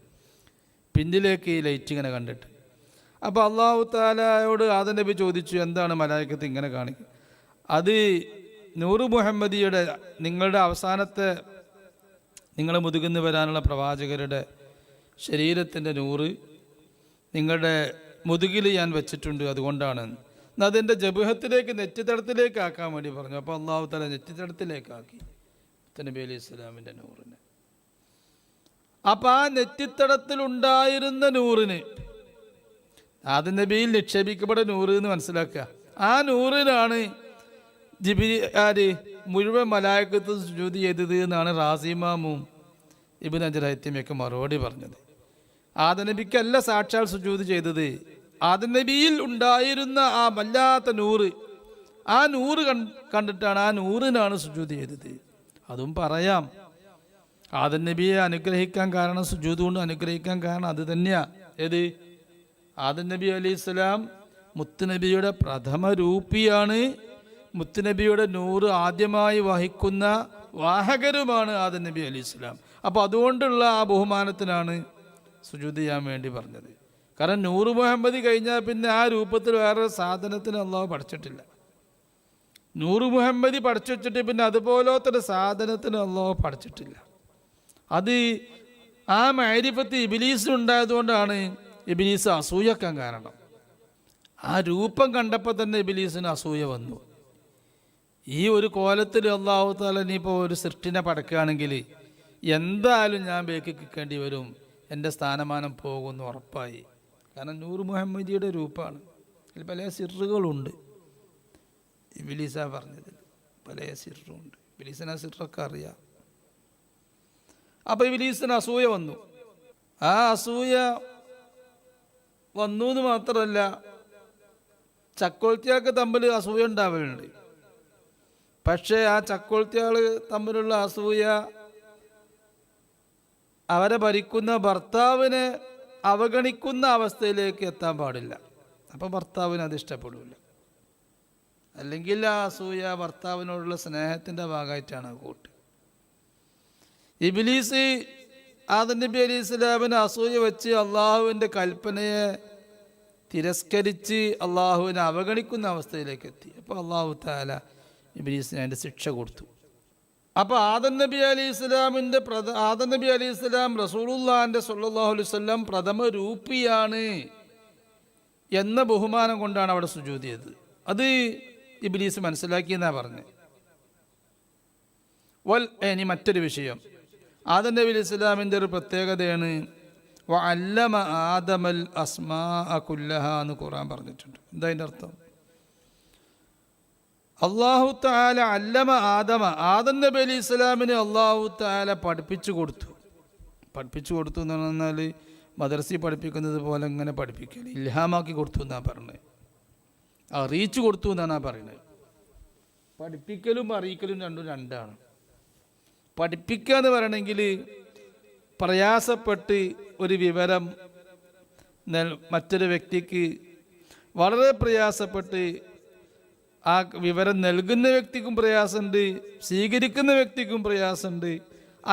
പിന്നിലേക്ക് ഈ ലൈറ്റ് ഇങ്ങനെ കണ്ടിട്ട്. അപ്പോൾ അള്ളാഹു താലയോട് ആദം നബി ചോദിച്ചു, എന്താണ് മലായികത്ത് ഇങ്ങനെ കാണിക്കുക? അത് നൂറ് മുഹമ്മദിയുടെ, നിങ്ങളുടെ അവസാനത്തെ നിങ്ങളെ മുതുകുന്ന് വരാനുള്ള പ്രവാചകരുടെ ശരീരത്തിൻ്റെ നൂറ് നിങ്ങളുടെ മുതുകിൽ ഞാൻ വെച്ചിട്ടുണ്ട്, അതുകൊണ്ടാണ്. എന്നാൽ അതെൻ്റെ ജബഹത്തിലേക്ക് നെറ്റിത്തടത്തിലേക്ക് ആക്കാൻ വേണ്ടി പറഞ്ഞു. അപ്പോൾ അള്ളാഹു താല നെറ്റിത്തടത്തിലേക്കാക്കി നബി അലൈഹി സ്വലാമിൻ്റെ നൂറിനെ. അപ്പം ആ നെറ്റിത്തടത്തിലുണ്ടായിരുന്ന നൂറിന്, ആദം നബിയിൽ നിക്ഷേപിക്കപ്പെട്ട നൂറ് എന്ന് മനസ്സിലാക്കുക. ആ നൂറിനാണ് മുഴുവൻ മലായികത്തും സുജൂദ് ചെയ്തത് എന്നാണ് റാസിമാമും ഇബ്നു ഹജർ ഹൈതമിയൊക്കെ മറുപടി പറഞ്ഞത്. ആദം നബിക്കല്ല സാക്ഷാൽ സുജൂദ് ചെയ്തത്, ആദം നബിയിൽ ഉണ്ടായിരുന്ന ആ വല്ലാത്ത നൂറ്, ആ നൂറ് കണ്ടിട്ടാണ്, ആ നൂറിനാണ് സുജൂദ് ചെയ്തത്. അതും പറയാം, ആദം നബിയെ അനുഗ്രഹിക്കാൻ കാരണം, സുജൂദ് കൊണ്ട് അനുഗ്രഹിക്കാൻ കാരണം അത് തന്നെയാ. ഏത്? ആദം നബി അലൈഹി സ്വലാം മുത്തുനബിയുടെ പ്രഥമ രൂപിയാണ്, മുത്തുനബിയുടെ നൂറ് ആദ്യമായി വഹിക്കുന്ന വാഹകരുമാണ് ആദം നബി അലൈഹി സ്വലാം. അപ്പോൾ അതുകൊണ്ടുള്ള ആ ബഹുമാനത്തിനാണ് സുജൂദ് ചെയ്യാൻ വേണ്ടി പറഞ്ഞത്. കാരണം നൂറ് മുഹമ്മദി കഴിഞ്ഞാൽ പിന്നെ ആ രൂപത്തിൽ വേറെ സാധനത്തിന് അള്ളാഹു പഠിച്ചിട്ടില്ല. നൂറ് മുഹമ്മദി പഠിച്ചു വെച്ചിട്ട് പിന്നെ അതുപോലത്തെ ഒരു സാധനത്തിന് അള്ളാഹു പഠിച്ചിട്ടില്ല. അത് ആ മഅരിഫത്ത് ഇബ്ലീസിനുണ്ടായതുകൊണ്ടാണ് ഇബ്ലീസ് അസൂയക്കാൻ കാരണം. ആ രൂപം കണ്ടപ്പോൾ തന്നെ ഇബ്ലീസിന് അസൂയ വന്നു. ഈ ഒരു കോലത്തിൽ അള്ളാഹു തആല ഇനിയിപ്പോൾ ഒരു സൃഷ്ടിനെ പടക്കുകയാണെങ്കിൽ എന്തായാലും ഞാൻ ബേക്ക് കിക്കേണ്ടി വരും, എൻ്റെ സ്ഥാനമാനം പോകുമെന്ന് ഉറപ്പായി. കാരണം നൂറ് മുഹമ്മദിയുടെ രൂപമാണ്. അതിൽ പല സിറുകളുണ്ട്. ഇബ്ലീസാ പറഞ്ഞതിൽ പല സിറുണ്ട്. ഇബ്ലീസിന് ആ സിറൊക്കെ അറിയാം. അപ്പോൾ ഇബ്ലീസിന് അസൂയ വന്നു. ആ അസൂയ വന്നു എന്ന് മാത്രമല്ല, ചക്കോൾത്തിയാൾക്ക് തമ്മിൽ അസൂയ ഉണ്ടാവലുണ്ട്. പക്ഷേ ആ ചക്കോൾത്തിയാൾ തമ്മിലുള്ള അസൂയ അവരെ ഭരിക്കുന്ന ഭർത്താവിനെ അവഗണിക്കുന്ന അവസ്ഥയിലേക്ക് എത്താൻ പാടില്ല. അപ്പോൾ ഭർത്താവിന് അത് ഇഷ്ടപ്പെടില്ല. അല്ലെങ്കിൽ ആ അസൂയ ഭർത്താവിനോടുള്ള സ്നേഹത്തിൻ്റെ ഭാഗമായിട്ടാണ് കൂട്ട്. ഇബ്ലീസ് ആദം നബി അലൈഹി സ്വലാമിനെ അസൂയ വെച്ച് അള്ളാഹുവിൻ്റെ കൽപ്പനയെ തിരസ്കരിച്ച് അള്ളാഹുവിനെ അവഗണിക്കുന്ന അവസ്ഥയിലേക്ക് എത്തി. അപ്പോൾ അള്ളാഹു തആല ഇബ്ലീസിന് അതിൻ്റെ ശിക്ഷ കൊടുത്തു. അപ്പോൾ ആദം നബി അലൈഹി സ്വലാമിൻ്റെ ആദം നബി അലൈഹി സ്വലാം റസൂലുള്ളാഹിൻ്റെ സ്വല്ലല്ലാഹു അലൈഹി വസല്ലം പ്രഥമ രൂപിയാണ് എന്ന ബഹുമാനം കൊണ്ടാണ് അവിടെ സുജൂദ് ചെയ്തത്. അത് ഇബ്ലീസ് മനസ്സിലാക്കിയെന്നാണ് പറഞ്ഞത്. ഇനി മറ്റൊരു വിഷയം, ആദം നബി അലൈഹി സ്വലാമിൻ്റെ ഒരു പ്രത്യേകതയാണ് വഅല്ലമ ആദമൽ അസ്മാഅ കുല്ലഹ എന്ന് ഖുർആൻ പറഞ്ഞിട്ടുണ്ട്. എന്താ അതിൻ്റെ അർത്ഥം? അല്ലാഹു തആല അല്ലമ ആദം നബി അലൈഹി സ്വലാമിന് അല്ലാഹു തആല പഠിപ്പിച്ചു കൊടുത്തു എന്ന് പറഞ്ഞാൽ മദർസി പഠിപ്പിക്കുന്നത് പോലെ ഇങ്ങനെ പഠിപ്പിക്കൽ ഇൽഹാമാക്കി കൊടുത്തു എന്നാണ് പറഞ്ഞത്. അറിയിച്ചു കൊടുത്തു എന്നാണ് പറയുന്നത്. പഠിപ്പിക്കലും അറിയിക്കലും രണ്ടാണ്. പഠിപ്പിക്കുക എന്ന് പറയണമെങ്കിൽ പ്രയാസപ്പെട്ട് ഒരു വിവരം മറ്റൊരു വ്യക്തിക്ക് വളരെ പ്രയാസപ്പെട്ട് ആ വിവരം നൽകുന്ന വ്യക്തിക്കും പ്രയാസമുണ്ട്, സ്വീകരിക്കുന്ന വ്യക്തിക്കും പ്രയാസമുണ്ട്.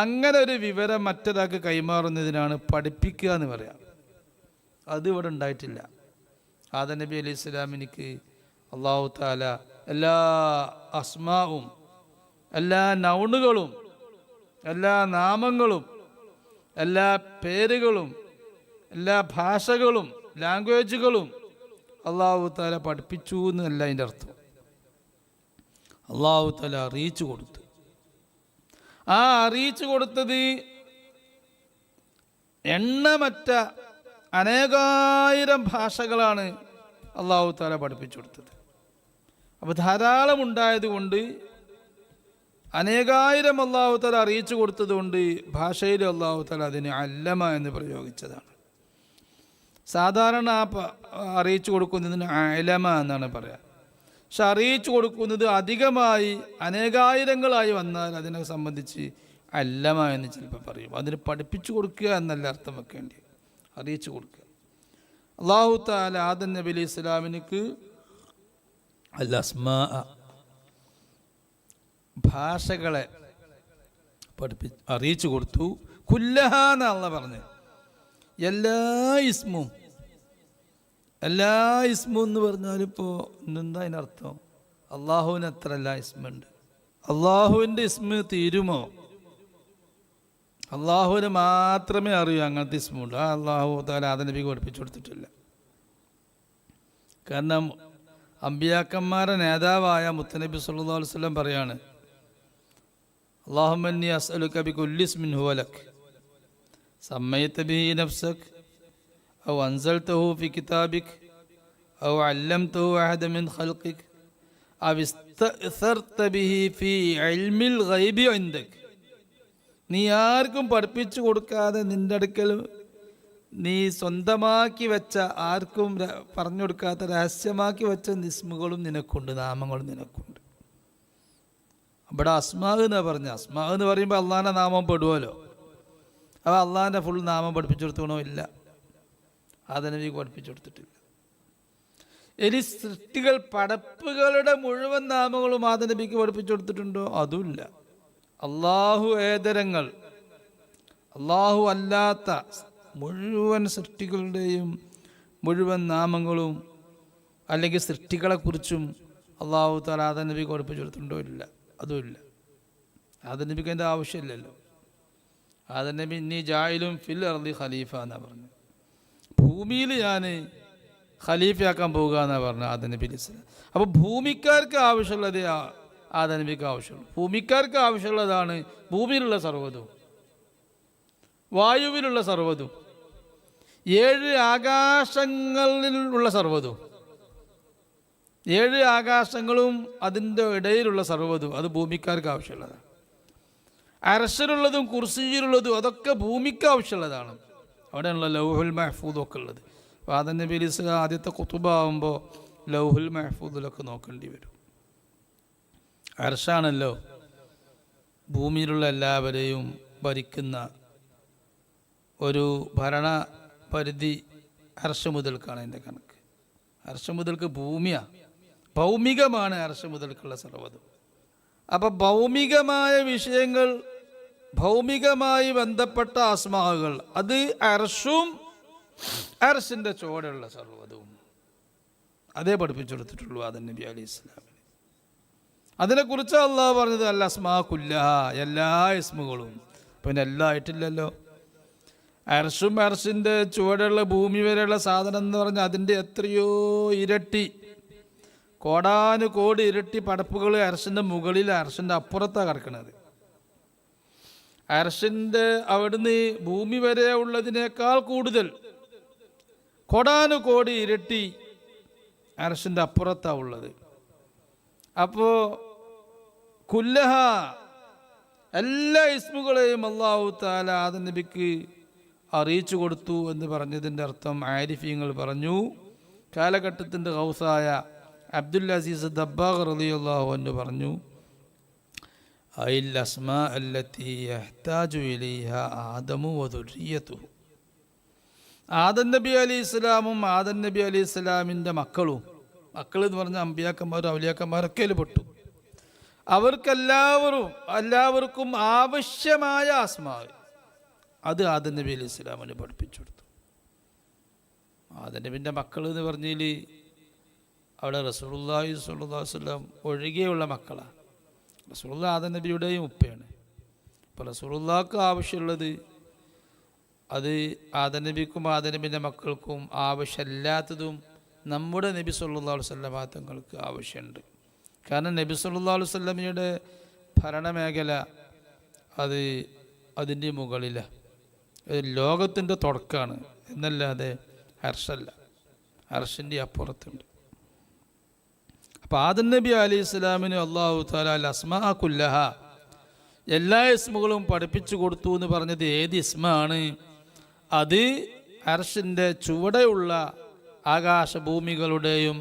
അങ്ങനെ ഒരു വിവരം മറ്റൊരാൾക്ക് കൈമാറുന്നതിനാണ് പഠിപ്പിക്കുക എന്ന് പറയാം. അത് ഇവിടെ ഉണ്ടായിട്ടില്ല. ആദം നബി അലൈഹി സ്വലാമിനിക്ക് അല്ലാഹു തആല എല്ലാ അസ്മാവും എല്ലാ നൗണുകളും എല്ലാ നാമങ്ങളും എല്ലാ പേരുകളും എല്ലാ ഭാഷകളും ലാംഗ്വേജുകളും അല്ലാഹു തആല പഠിപ്പിച്ചു എന്നല്ല അതിൻ്റെ അർത്ഥം. അല്ലാഹു തആല അറിയിച്ചു കൊടുത്തു. ആ അറിയിച്ചു കൊടുത്തത് എണ്ണമറ്റ അനേകായിരം ഭാഷകളാണ് അല്ലാഹു തആല പഠിപ്പിച്ചു കൊടുത്തത്. അപ്പോൾ ധാരാളം ഉണ്ടായതുകൊണ്ട് അനേകായിരം അല്ലാഹു തആല അറിയിച്ചു കൊടുത്തതുകൊണ്ട് ഭാഷയിൽ അല്ലാഹു തആല അതിന് അല്ലമ എന്ന് പ്രയോഗിച്ചതാണ്. സാധാരണ അറിയിച്ചു കൊടുക്കുന്നതിന് അലമ എന്നാണ് പറയുക. പക്ഷെ അറിയിച്ചു കൊടുക്കുന്നത് അധികമായി അനേകായിരങ്ങളായി വന്നാൽ അതിനെ സംബന്ധിച്ച് അല്ലമ എന്ന് ചിലപ്പോൾ പറയും. അതിന് പഠിപ്പിച്ചു കൊടുക്കുക എന്നല്ല അർത്ഥം വെക്കേണ്ടി, അറിയിച്ചു കൊടുക്കുക. അല്ലാഹു തആല ആദം നബി അലൈഹി സ്വലാമിനിക്ക് അൽ അസ്മാ ഭാഷകളെ അറിയിച്ചു കൊടുത്തു. കുല്ലഹ എന്നാണ് പറഞ്ഞത്. എല്ലാ ഇസ്മും എന്ന് പറഞ്ഞാലിപ്പോൾ എന്താ അതിനർത്ഥം? അള്ളാഹുവിന് എത്ര എല്ലാ ഇസ്മുണ്ട്? അള്ളാഹുവിൻ്റെ ഇസ്മ തീരുമോ? അള്ളാഹുവിന് മാത്രമേ അറിയൂ അങ്ങനത്തെ ഇസ്മുണ്ട്. ആ അള്ളാഹു തആല ആദം നബിക്ക് പഠിപ്പിച്ചു കൊടുത്തിട്ടില്ല. കാരണം അമ്പിയാക്കന്മാരുടെ നേതാവായ മുത്തനബി സല്ലല്ലാഹു അലൈഹി വസല്ലം പറയാണ്, അല്ലാഹുമ്മ ഇന്നി അസ്അലുക ബികുല്ലി ഇസ്മിൻ ഹുവ ലക് സമ്മൈത ബിഹി നഫ്സക ഔ അൻസൽതഹു ഫി കിതാബിക ഔ അല്ലംതഹു അഹദൻ മിൻ ഖൽഖിക ഔ ഇസ്തഅ്സർത ബിഹി ഫി ഇൽമിൽ ഗൈബി ഇൻദക. നീ ആർക്കും പഠിപ്പിച്ചു കൊടുക്കാതെ നിന്റെ അടുക്കൽ നീ സ്വന്തമാക്കി വെച്ച, ആർക്കും പറഞ്ഞു കൊടുക്കാത്ത രഹസ്യമാക്കി വെച്ച ഇസ്മുകളും നിനക്കുണ്ട്, നാമങ്ങളും നിനക്കുണ്ട്. ഇവിടെ അസ്മാ എന്നാ പറഞ്ഞ. അസ്മാ എന്ന് പറയുമ്പോൾ അള്ളാഹിൻ്റെ നാമം പെടുമല്ലോ. അപ്പോൾ അള്ളാഹിൻ്റെ ഫുൾ നാമം പഠിപ്പിച്ചു കൊടുക്കണോ? ഇല്ല, ആദം നബിക്ക് പഠിപ്പിച്ചു കൊടുത്തിട്ടില്ല. ഇനി സൃഷ്ടികൾ പടപ്പുകളുടെ മുഴുവൻ നാമങ്ങളും ആദം നബിക്ക് പഠിപ്പിച്ചു കൊടുത്തിട്ടുണ്ടോ? അതുമില്ല. അള്ളാഹു ഏതരങ്ങൾ, അള്ളാഹു അല്ലാത്ത മുഴുവൻ സൃഷ്ടികളുടെയും മുഴുവൻ നാമങ്ങളും അല്ലെങ്കിൽ സൃഷ്ടികളെക്കുറിച്ചും അള്ളാഹു തആല ആദം നബിക്ക് പഠിപ്പിച്ചു കൊടുത്തിട്ടുണ്ടോ? ഇല്ല, അതുമില്ല. ആദം നബിക്ക് അതിൻ്റെ ആവശ്യമില്ലല്ലോ. ആദം നബി ഇന്നി ജായിലും ഫിൽ അർളി ഖലീഫ എന്നാണ് പറഞ്ഞത്. ഭൂമിയിൽ ഞാൻ ഖലീഫയാക്കാൻ പോകുക എന്നാണ് പറഞ്ഞത് ആദം നബി അലൈഹി സ്വലാം. അപ്പോൾ ഭൂമിക്കാർക്ക് ആവശ്യമുള്ളത് ആദം നബിക്ക് ആവശ്യമുള്ളൂ. ഭൂമിക്കാർക്ക് ആവശ്യമുള്ളതാണ് ഭൂമിയിലുള്ള സർവ്വതും, വായുവിലുള്ള സർവ്വതും, 7 ആകാശങ്ങളിലുള്ള സർവ്വതും, 7 ആകാശങ്ങളും അതിൻ്റെ ഇടയിലുള്ള സർവ്വതും അത് ഭൂമിക്കാർക്ക് ആവശ്യമുള്ളതാണ്. അർശിലുള്ളതും കുർസിയിലുള്ളതും അതൊക്കെ ഭൂമിക്ക് ആവശ്യമുള്ളതാണ്. അവിടെയുള്ള ലൗഹുൽ മഹ്ഫൂദും ഒക്കെ ഉള്ളത്. അപ്പോൾ ആദം നബി അലൈഹി സ്വലാം ആദ്യത്തെ ഖുതുബാവുമ്പോൾ ലൗഹുൽ മഹ്ഫൂദിലൊക്കെ നോക്കേണ്ടി വരും. അർശാണല്ലോ ഭൂമിയിലുള്ള എല്ലാവരെയും ഭരിക്കുന്ന ഒരു ഭരണ പരിധി. അർശ് മുതൽക്കാണ് എൻ്റെ കണക്ക്. അർശ് മുതൽക്ക് ഭൂമിയാണ്, ഭൗമികമാണ് അർശ് മുതൽക്കുള്ള സർവ്വതും. അപ്പം ഭൗമികമായ വിഷയങ്ങൾ ഭൗമികമായി ബന്ധപ്പെട്ട അസ്മാകൾ, അത് അർഷും അർഷിൻ്റെ ചുവടെയുള്ള സർവ്വതും അതേ പഠിപ്പിച്ചെടുത്തിട്ടുള്ളൂ ആദം നബി അലൈഹി സ്വലാമിന്. അതിനെക്കുറിച്ച് അള്ളാഹ് പറഞ്ഞത് അൽ അസ്മാ കുല്ലഹ, എല്ലാ ഇസ്മുകളും. പിന്നെ എല്ലാം ആയിട്ടില്ലല്ലോ. അർഷും അർഷിൻ്റെ ചുവടെയുള്ള ഭൂമി വരെയുള്ള സാധനം എന്ന് പറഞ്ഞാൽ അതിൻ്റെ എത്രയോ ഇരട്ടി, കോടാനുകോടി ഇരട്ടി പടപ്പുകൾ അർഷിൻ്റെ മുകളിൽ അർഷിൻ്റെ അപ്പുറത്താണ് കിടക്കുന്നത്. അർഷിൻ്റെ അവിടുന്ന് ഭൂമി വരെ ഉള്ളതിനേക്കാൾ കൂടുതൽ കോടാനുകോടി ഇരട്ടി അർഷിൻ്റെ അപ്പുറത്താണ് ഉള്ളത്. അപ്പോൾ കുല്ലഹ, എല്ലാ ഇസ്മുകളെയും അല്ലാഹു തആല ആദം നബിക്ക് അറിയിച്ചു കൊടുത്തു എന്ന് പറഞ്ഞതിൻ്റെ അർത്ഥം ആരിഫീങ്ങൾ പറഞ്ഞു, കാലഘട്ടത്തിൻ്റെ ഗൗസായ അബ്ദുൽ അസീസ് ദബ്ബാഗ് റളിയല്ലാഹു അൻഹു പറഞ്ഞു, അൽ അസ്മാ അല്ലത്തി യഹ്താജു ഇലൈഹാ ആദമു വദുരിയതുഹു. ആദം നബി അലൈഹി ഇസ്ലാമും ആദം നബി അലൈഹി ഇസ്ലാമിൻ്റെ മക്കൾ എന്ന് പറഞ്ഞാൽ അമ്പിയാക്കന്മാരും ഔലിയാക്കന്മാരൊക്കെ അതിൽ പെട്ടു. എല്ലാവർക്കും ആവശ്യമായ അസ്മാ അത് ആദം നബി അലൈഹി ഇസ്ലാമിന് പഠിപ്പിച്ചു കൊടുത്തു. ആദം നബിൻ്റെ മക്കൾ എന്ന് പറഞ്ഞാൽ അവിടെ റസൂലുള്ളാഹി സ്വല്ലല്ലാഹു അലൈഹി വസല്ലം ഒഴികെയുള്ള മക്കളാണ്. റസൂലുള്ളാഹി ആദം നബിയുടെയും ഉപ്പയാണ്. അപ്പോൾ റസൂലുള്ളാഹിക്ക് ആവശ്യമുള്ളത് അത് ആദം നബിക്കും ആദം നബിൻ്റെ മക്കൾക്കും ആവശ്യമില്ലാത്തതും നമ്മുടെ നബി സല്ലല്ലാഹു അലൈഹി വസല്ലം തങ്ങൾക്ക് ആവശ്യമുണ്ട്. കാരണം നബി സല്ലല്ലാഹു അലൈഹി വസല്ലമയുടെ ഭരണമേഖല അത് അതിൻ്റെ മുകളിലാണ്, ലോകത്തിൻ്റെ തുടക്കമാണ് എന്നല്ലാതെ അർഷല്ല, അർഷിൻ്റെ അപ്പുറത്തുണ്ട്. അപ്പോൾ ആദം നബി അലൈഹി സ്വലാമിന് അല്ലാഹു തആല അൽ അസ്മാ കുല്ലഹ, എല്ലാ ഇസ്മുകളും പഠിപ്പിച്ചു കൊടുത്തു എന്ന് പറഞ്ഞത് ഏത് ഇസ്മാണ്? അത് അർഷിൻ്റെ ചുവടെയുള്ള ആകാശഭൂമികളുടെയും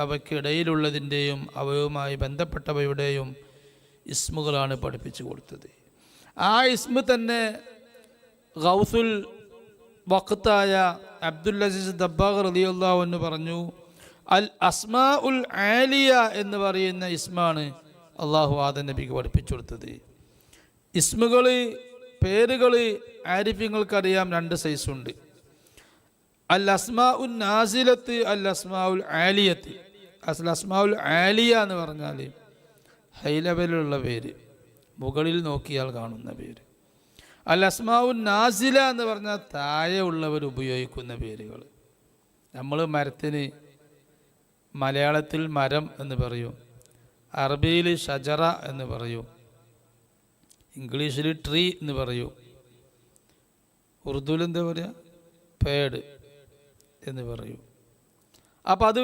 അവയ്ക്കിടയിലുള്ളതിൻ്റെയും അവയുമായി ബന്ധപ്പെട്ടവയുടെയും ഇസ്മുകളാണ് പഠിപ്പിച്ചു കൊടുത്തത്. ആ ഇസ്മ തന്നെ ഗൗസുൽ വഖ്തായ അബ്ദുൽ അസീസ് ദബ്ബാഗ് റളിയല്ലാഹു അൻഹു പറഞ്ഞു, അൽ അസ്മാ ഉൽ ആലിയ എന്ന് പറയുന്ന ഇസ്മാണ് അള്ളാഹു ആദം നബിക്ക് പഠിപ്പിച്ചു കൊടുത്തത്. ഇസ്മുകൾ, പേരുകൾ ആരിഫ്യങ്ങൾക്കറിയാം, രണ്ട് സൈസുണ്ട്. അൽ അസ്മാ ഉൽ നാസിലത്ത്, അൽ അസ്മാ ഉൽ ആലിയത്ത്. അസ്മാ ഉൽ ആലിയ എന്ന് പറഞ്ഞാൽ ഹൈ ലെവലിലുള്ള പേര്, മുകളിൽ നോക്കിയാൽ കാണുന്ന പേര്. അൽ അസ്മാ ഉൽ നാസില എന്ന് പറഞ്ഞാൽ താഴെ ഉള്ളവർ ഉപയോഗിക്കുന്ന പേരുകൾ. നമ്മൾ മരത്തിന് മലയാളത്തിൽ മരം എന്ന് പറയും, അറബിയിൽ ഷജറ എന്ന് പറയും, ഇംഗ്ലീഷിൽ ട്രീ എന്ന് പറയും, ഉറുദുവിൽ എന്താ പറയുക, പേഡ് എന്ന് പറയും. അപ്പം അത്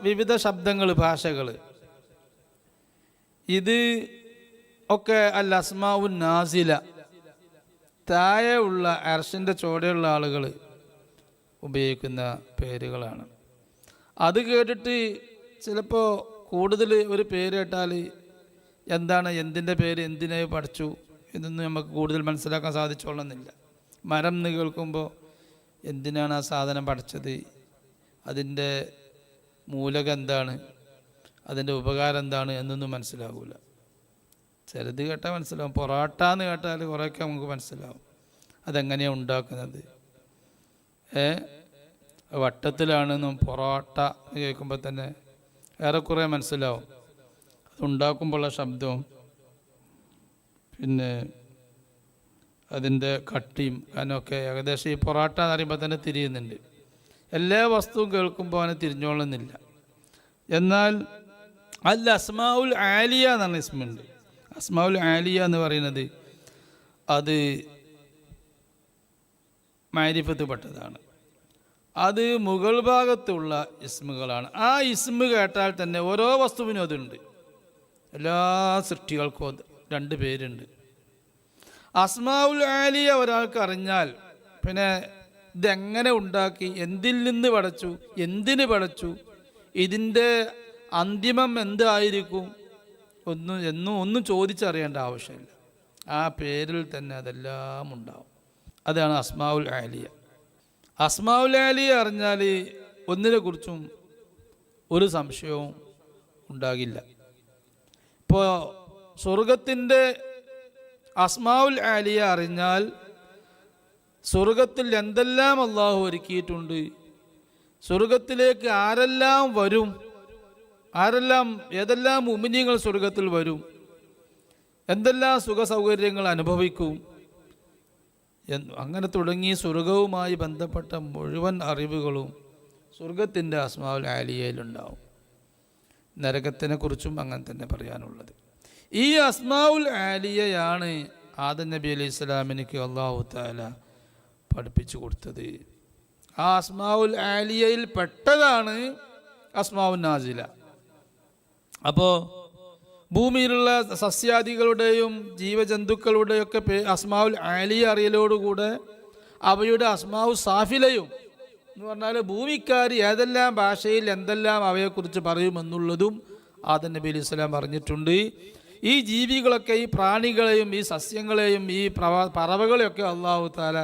വിവിധ ശബ്ദങ്ങൾ, ഭാഷകൾ. ഇത് ഒക്കെ അൽ അസ്മാ ഉൻ നാസില, താഴെ ഉള്ള അർഷിൻ്റെ ചോടെയുള്ള ആളുകൾ ഉപയോഗിക്കുന്ന പേരുകളാണ്. അത് കേട്ടിട്ട് ചിലപ്പോൾ കൂടുതൽ ഒരു പേര് കേട്ടാൽ എന്താണ്, എന്തിൻ്റെ പേര്, എന്തിനെ പഠിച്ചു എന്നൊന്നും നമുക്ക് കൂടുതൽ മനസ്സിലാക്കാൻ സാധിച്ചോളുന്നില്ല. മരം എന്ന് കേൾക്കുമ്പോൾ എന്തിനാണ് ആ സാധനം പഠിച്ചത്, അതിൻ്റെ മൂലകം എന്താണ്, അതിൻ്റെ ഉപകാരം എന്താണ് എന്നൊന്നും മനസ്സിലാവില്ല. ചിലത് കേട്ടാൽ മനസ്സിലാവും. പൊറോട്ട എന്ന് കേട്ടാൽ കുറേയൊക്കെ നമുക്ക് മനസ്സിലാവും, അതെങ്ങനെയാണ് ഉണ്ടാക്കുന്നത്. വട്ടത്തിലാണെന്നും പൊറോട്ട കേൾക്കുമ്പോൾ തന്നെ ഏറെക്കുറെ മനസ്സിലാവും. അതുണ്ടാക്കുമ്പോഴുള്ള ശബ്ദവും പിന്നെ അതിൻ്റെ കട്ടിയും അതിനൊക്കെ ഏകദേശം ഈ പൊറോട്ട എന്ന് പറയുമ്പോൾ തന്നെ തിരിയുന്നുണ്ട്. എല്ലാ വസ്തുവും കേൾക്കുമ്പോൾ അവന് തിരിഞ്ഞോളുന്നില്ല. എന്നാൽ അൽ അസ്മാ ഉൽ ആലിയ എന്നാണ് ഇസ്മുണ്ട്. അസ്മാ ഉൽ ആലിയ എന്ന് പറയുന്നത് അത് മാരിഫത്ത് പെട്ടതാണ്. അത് മുകൾ ഭാഗത്തുള്ള ഇസ്മുകളാണ്. ആ ഇസ്മു കേട്ടാൽ തന്നെ ഓരോ വസ്തുവിനും അതുണ്ട്. എല്ലാ സൃഷ്ടികൾക്കും രണ്ട് പേരുണ്ട്. അസ്മാ ഉൽ ആലിയ ഒരാൾക്ക് അറിഞ്ഞാൽ പിന്നെ ഇതെങ്ങനെ ഉണ്ടാക്കി, എന്തിൽ നിന്ന് പഠിച്ചു, എന്തിന് പഠിച്ചു, ഇതിൻ്റെ അന്തിമം എന്തായിരിക്കും ഒന്നും ചോദിച്ചറിയേണ്ട ആവശ്യമില്ല. ആ പേരിൽ തന്നെ അതെല്ലാം ഉണ്ടാവും. അതാണ് അസ്മാ ഉൽ ആലിയ. അസ്മാ ഉൽ ആലിയ അറിഞ്ഞാൽ ഒന്നിനെ കുറിച്ചും ഒരു സംശയവും ഉണ്ടാകില്ല. ഇപ്പോൾ സ്വർഗത്തിൻ്റെ അസ്മാഉൽ ആലിയ അറിഞ്ഞാൽ സ്വർഗത്തിൽ എന്തെല്ലാം അള്ളാഹു ഒരുക്കിയിട്ടുണ്ട്, സ്വർഗത്തിലേക്ക് ആരെല്ലാം വരും, ഏതെല്ലാം മുഅ്മിനീങ്ങൾ സ്വർഗത്തിൽ വരും, എന്തെല്ലാം സുഖ സൗകര്യങ്ങൾ അനുഭവിക്കും, അങ്ങനെ തുടങ്ങി സ്വർഗവുമായി ബന്ധപ്പെട്ട മുഴുവൻ അറിവുകളും സ്വർഗത്തിൻ്റെ അസ്മാഉൽ ആലിയയിലുണ്ടാവും. നരകത്തിനെ കുറിച്ചും അങ്ങനെ തന്നെ പറയാനുള്ളത്. ഈ അസ്മാഉൽ ആലിയയാണ് ആദം നബി അലൈഹി സ്വലാമിനിക്ക് അല്ലാഹു തആല പഠിപ്പിച്ചു കൊടുത്തത്. ആ അസ്മാഉൽ ആലിയയിൽ പെട്ടതാണ് അസ്മാഉൻ നാസില. അപ്പോൾ ഭൂമിയിലുള്ള സസ്യാദികളുടെയും ജീവജന്തുക്കളുടെയും ഒക്കെ അസ്മാഉൽ ആലിയ അറിയലോടുകൂടെ അവയുടെ അസ്മാഉ സാഫിലയും എന്ന് പറഞ്ഞാൽ ഭൂമിക്കാർ ഏതെല്ലാം ഭാഷയിൽ എന്തെല്ലാം അവയെക്കുറിച്ച് പറയുമെന്നുള്ളതും ആദം നബി അലൈഹി സ്വലാം പറഞ്ഞിട്ടുണ്ട്. ഈ ജീവികളൊക്കെ, ഈ പ്രാണികളെയും ഈ സസ്യങ്ങളെയും ഈ പറവകളെയൊക്കെ അല്ലാഹു തആല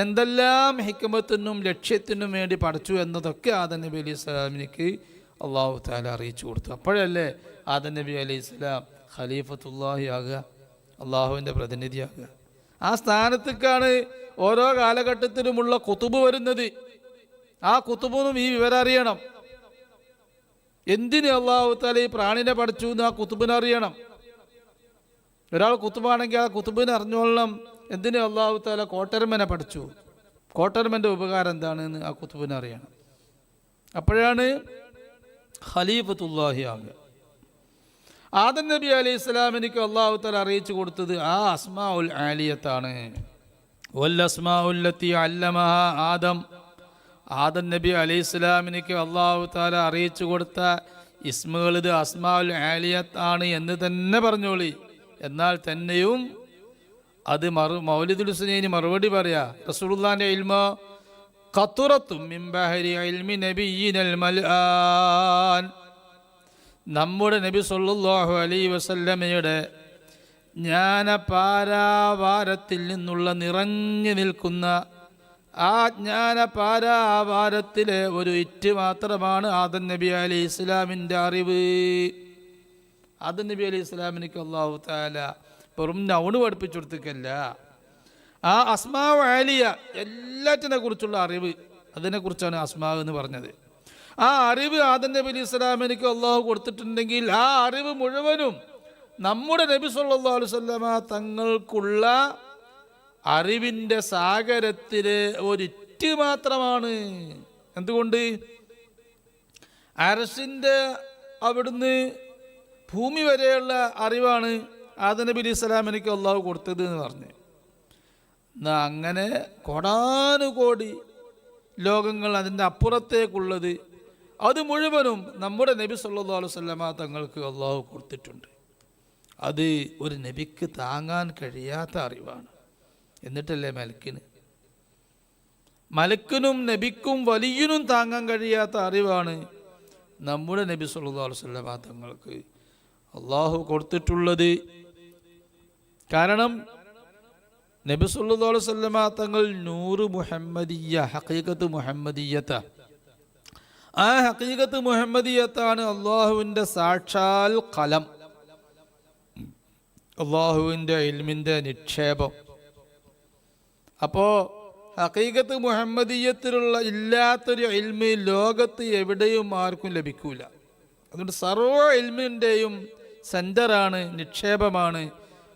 എന്തെല്ലാം ഹിക്മത്തിനും ലക്ഷ്യത്തിനും വേണ്ടി പഠിച്ചു എന്നതൊക്കെ ആദം നബി അലൈഹി സ്വലാമിക്ക് അല്ലാഹു തആല അറിയിച്ചു കൊടുത്തു. അപ്പോഴല്ലേ ആദം നബി അലൈഹി സ്വലാം ഖലീഫത്തുല്ലാഹി ആകുക, അള്ളാഹുവിൻ്റെ പ്രതിനിധിയാകുക. ആ സ്ഥാനത്തേക്കാണ് ഓരോ കാലഘട്ടത്തിലുമുള്ള കുതുബ് വരുന്നത്. ആ കുതുബിനും ഈ വിവരം അറിയണം. എന്തിന് അല്ലാഹു തആല ഈ പ്രാണിനെ പഠിച്ചു എന്ന് ആ കുതുബിനെ അറിയണം. ഒരാൾ കുത്തുബാണെങ്കിൽ ആ കുത്തുബിനെ അറിഞ്ഞോളണം. എന്തിന് അല്ലാഹു തആല കോട്ടർമനെ പഠിച്ചു, കോട്ടർമൻ്റെ ഉപകാരം എന്താണെന്ന് ആ കുത്തുബിനെ അറിയണം. അപ്പോഴാണ് ഖലീഫത്തുല്ലാഹി ആകുക. ആദം നബി അലൈഹി സ്വലാമിനിക്ക് അല്ലാഹു തആല അറിയിച്ചു കൊടുത്തത് ആ അസ്മാഉൽ ആലിയത്താണ്. വൽ അസ്മാഉല്ലത്തി അല്ലമഹാ ആദം. ആദം നബി അലൈഹി സ്വലാമിനിക്ക് അല്ലാഹു തആല അറിയിച്ചു കൊടുത്ത ഇസ്മുകൾ ഇത് അസ്മാഉൽ ആലിയത്താണ് എന്ന് തന്നെ പറഞ്ഞോളി. എന്നാൽ തന്നെയും അത് മൗലിദുൽ ഹുസൈനി മറുപടി പറയാ, റസൂലുള്ളാഹിന്റെ ഇൽമോ ഖത്തുറത്തും മിൻ ബഹരി ഇൽമി നബിയിനൽ മൽആൻ. നമ്മുടെ നബി സല്ലല്ലാഹു അലൈഹി വസല്ലമയുടെ ജ്ഞാനപാരാവാരത്തിൽ നിന്നുള്ള നിറഞ്ഞു നിൽക്കുന്ന ആ ജ്ഞാനപാരാവാരത്തിലെ ഒരു ഇറ്റ് മാത്രമാണ് ആദം നബി അലൈഹി ഇസ്ലാമിൻ്റെ അറിവ്. ആദം നബി അലൈഹി ഇസ്ലാമിനിക്ക് അല്ലാഹു തആല വെറും നൗണ് പഠിപ്പിച്ചു കൊടുത്തിക്കല്ല, ആ അസ്മാഉ ആലിയ എല്ലാറ്റിനെ കുറിച്ചുള്ള അറിവ്, അതിനെക്കുറിച്ചാണ് അസ്മാ എന്ന് പറഞ്ഞത്. ആ അറിവ് ആദം നബി അലൈഹി ഇസ്ലാമിനിക്ക് അല്ലാഹു കൊടുത്തിട്ടുണ്ടെങ്കിൽ ആ അറിവ് മുഴുവനും നമ്മുടെ നബി സല്ലല്ലാഹു അലൈഹി വസല്ലമ തങ്ങൾക്കുള്ള അറിവിൻ്റെ സാഗരത്തിലെ ഒരിറ്റ് മാത്രമാണ്. എന്തുകൊണ്ട്? അർശിൻ്റെ അവിടുന്ന് ഭൂമി വരെയുള്ള അറിവാണ് ആദം നബി അലൈഹി സ്വലാമിനിക്ക് അല്ലാഹു കൊടുത്തത് എന്ന് പറഞ്ഞു. എന്നാൽ അങ്ങനെ കോടാനുകോടി ലോകങ്ങൾ അതിൻ്റെ അപ്പുറത്തേക്കുള്ളത് അത് മുഴുവനും നമ്മുടെ നബി സല്ലല്ലാഹു അലൈഹി വസല്ലമ തങ്ങൾക്ക് അല്ലാഹു കൊടുത്തിട്ടുണ്ട്. അത് ഒരു നബിക്ക് താങ്ങാൻ കഴിയാത്ത അറിവാണ്. എന്നിട്ടല്ലേ മലക്കിനും നബിക്കും വലിയനും താങ്ങാൻ കഴിയാത്ത അറിവാണ് നമ്മുടെ നബി സല്ലല്ലാഹു അലൈഹി വസല്ലമ തങ്ങൾക്ക് അല്ലാഹു കൊടുത്തിട്ടുള്ളത്. കാരണം നബി സല്ലല്ലാഹു അലൈഹി വസല്ലമ തങ്ങൾ നൂറ് മുഹമ്മദിയ്യ, ഹഖീഖത്ത് മുഹമ്മദിയ്യത്ത. ആ ഹഖീഖത്ത് മുഹമ്മദിയ്യത്താണ് അല്ലാഹുവിൻ്റെ സാക്ഷാൽ ഖലം, അല്ലാഹുവിൻ്റെ ഇൽമിൻ്റെ നിക്ഷേപം. അപ്പോൾ ഹഖീഖത്ത് മുഹമ്മദിയ്യത്തിലുള്ള ഇല്ലാത്തൊരു ഇൽമ് ലോകത്ത് എവിടെയും ആർക്കും ലഭിക്കൂല. അതുകൊണ്ട് സർവ്വ ഇൽമിൻ്റെയും സെൻ്ററാണ്, നിക്ഷേപമാണ്,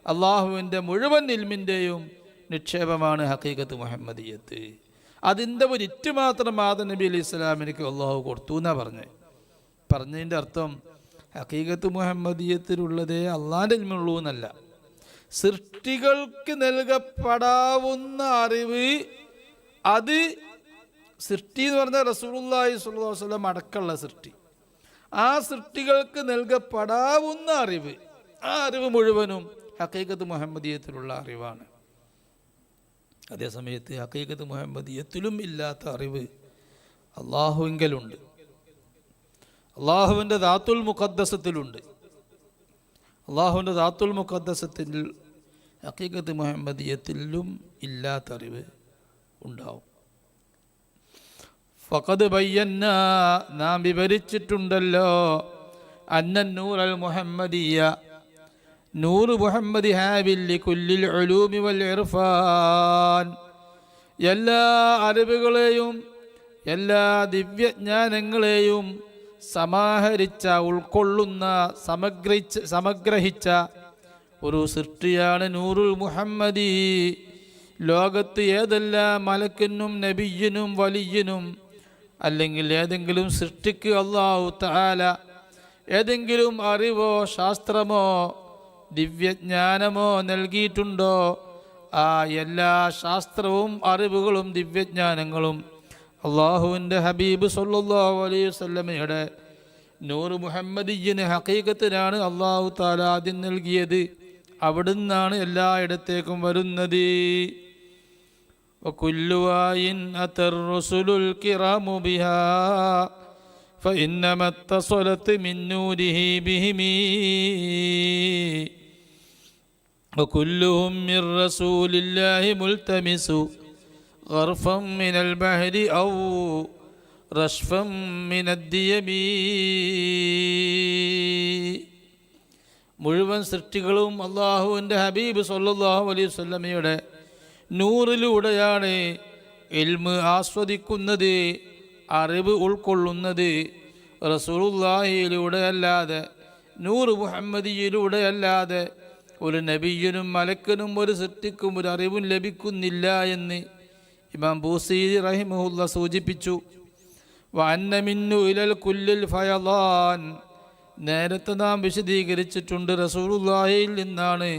അള്ളാഹുവിൻ്റെ മുഴുവൻ ഇൽമിൻ്റെയും നിക്ഷേപമാണ് ഹഖീഖത്ത് മുഹമ്മദിയ്യത്ത്. അതിൻ്റെ ഒരു ഇറ്റ് മാത്രം ആദം നബി അലൈഹി സ്വലാമിനിക്ക് അള്ളാഹു കൊടുത്തു എന്നാണ് പറഞ്ഞതിൻ്റെ അർത്ഥം ഹഖീഖത്ത് മുഹമ്മദിയ്യത്തിലുള്ളതേ അള്ളാഹിൻ്റെ ഇൽമുള്ളൂ എന്നല്ല. സൃഷ്ടികൾക്ക് നൽകപ്പെടാവുന്ന അറിവ്, അത് സൃഷ്ടി എന്ന് പറഞ്ഞാൽ റസൂലുള്ളാഹി സ്വല്ലല്ലാഹു അലൈഹി വസല്ലം അടക്കമുള്ള സൃഷ്ടി, ആ സൃഷ്ടികൾക്ക് നൽകപ്പെടാവുന്ന അറിവ്, ആ അറിവ് മുഴുവനും ഹഖീഖത്ത് മുഹമ്മദിയ്യത്തിലുള്ള അറിവാണ്. അതേസമയത്ത് ഹഖീഖത്ത് മുഹമ്മദിയ്യത്തിലും ഇല്ലാത്ത അറിവ് അള്ളാഹുവിങ്കലുണ്ട്, അള്ളാഹുവിൻ്റെ ദാത്തുൽ മുഖദ്ദസത്തിലുണ്ട്. അള്ളാഹുവിൻ്റെ ദാത്തുൽ മുഖദ്ദസത്തിൽ ഹഖീഖത്ത് മുഹമ്മദിയ്യത്തിലും ഇല്ലാത്ത അറിവ് ഉണ്ടാവും. ഫഖദ് ബയ്യന്ന, നാം വിവരിച്ചിട്ടുണ്ടല്ലോ, അന്നൻ നൂറൽ മുഹമ്മദിയ്യ, നൂറ് മുഹമ്മദി ഹാബിൽ ലികുല്ലിൽ ഉലൂമി വൽ ഇർഫാൻ, എല്ലാ അറിവുകളെയും എല്ലാ ദിവ്യജ്ഞാനങ്ങളെയും സമാഹരിച്ച, ഉൾക്കൊള്ളുന്ന, സമഗ്രഹിച്ച ഒരു സൃഷ്ടിയാണ് നൂറുൽ മുഹമ്മദി. ലോകത്ത് ഏതെല്ലാം മലക്കിനും നബിയ്യനും വലിയനും അല്ലെങ്കിൽ ഏതെങ്കിലും സൃഷ്ടിക്ക് അല്ലാഹു തആല ഏതെങ്കിലും അറിവോ ശാസ്ത്രമോ ദിവ്യജ്ഞാനമോ നൽകിയിട്ടുണ്ടോ, ആ എല്ലാ ശാസ്ത്രവും അറിവുകളും ദിവ്യജ്ഞാനങ്ങളും അള്ളാഹുവിൻ്റെ ഹബീബ് സല്ലല്ലാഹു അലൈഹി വസല്ലമയുടെ നൂറ് മുഹമ്മദിയ്യന് ഹഖീഖത്തിനാണ് അള്ളാഹു തആല ആദ്യം നൽകിയത്. അവിടുന്നാണ് എല്ലായിടത്തേക്കും വരുന്നത്. വകുല്ലു വായിൻ അതർ റസുലുൽ കിറാമു ബിഹാ ഫഇന്നമ ഇത്തസലത് മിൻ നൂരിഹി ബിഹിമി വകുല്ലുഹും മിർ റസൂലില്ലാഹി മുൽതമിസു ഗർഫൻ മിനൽ ബഹരി ഔ റഷ്ഫൻ മിനദ്ദിയമി. മുഴുവൻ സൃഷ്ടികളും അള്ളാഹുവിൻ്റെ ഹബീബ് സല്ലല്ലാഹു അലൈഹി വസല്ലമയുടെ നൂറിലൂടെയാണ് ഇൽമ് ആസ്വദിക്കുന്നത്, അറിവ് ഉൾക്കൊള്ളുന്നത്. റസൂലുള്ളാഹിയിലൂടെ അല്ലാതെ, നൂറ് മുഹമ്മദിയിലൂടെ അല്ലാതെ ഒരു നബിയ്യനും മലക്കനും ഒരു സൃഷ്ടിക്കും ഒരു അറിവും ലഭിക്കുന്നില്ല എന്ന് ഇമാം ബൂസീരി റഹിമഹുല്ല സൂചിപ്പിച്ചു. വഅന്ന മിന്നു ഇലൽ കുല്ലിൽ ഫയളാൻ, നേരത്തെ നാം വിശദീകരിച്ചിട്ടുണ്ട്. റസൂലുള്ളാഹിയിൽ നിന്നാണ്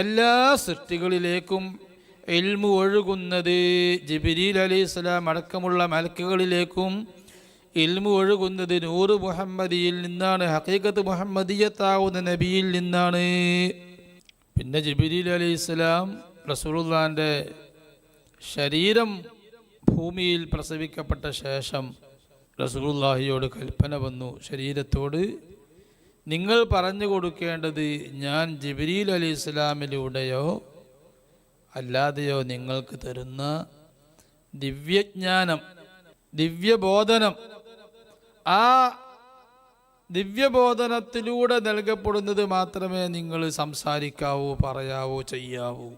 എല്ലാ സൃഷ്ടികളിലേക്കും ഇൽമു ഒഴുകുന്നത്. ജിബ്രീൽ അലൈഹിസ്സലാം അടക്കമുള്ള മലക്കുകളിലേക്കും ഇൽമു ഒഴുകുന്നത് നൂറ് മുഹമ്മദിയിൽ നിന്നാണ്, ഹഖീഖത്ത് മുഹമ്മദിയത്താവുന്ന നബിയിൽ നിന്നാണ്. പിന്നെ ജിബ്രീൽ അലൈഹിസ്സലാം റസൂലുള്ളാഹിൻ്റെ ശരീരം ഭൂമിയിൽ പ്രസവിക്കപ്പെട്ട ശേഷം റസൂലുള്ളാഹിയോട് കൽപ്പന വന്നു, ശരീരത്തോട് നിങ്ങൾ പറഞ്ഞു കൊടുക്കേണ്ടത് ഞാൻ ജിബ്രീൽ അലൈഹിസ്സലാമിലൂടെയോ അല്ലാതെയോ നിങ്ങൾക്ക് തരുന്ന ദിവ്യജ്ഞാനം, ദിവ്യബോധനം, ആ ദിവ്യബോധനത്തിലൂടെ നൽകപ്പെടുന്നത് മാത്രമേ നിങ്ങൾ സംസാരിക്കാവൂ, പറയാവൂ, ചെയ്യാവൂ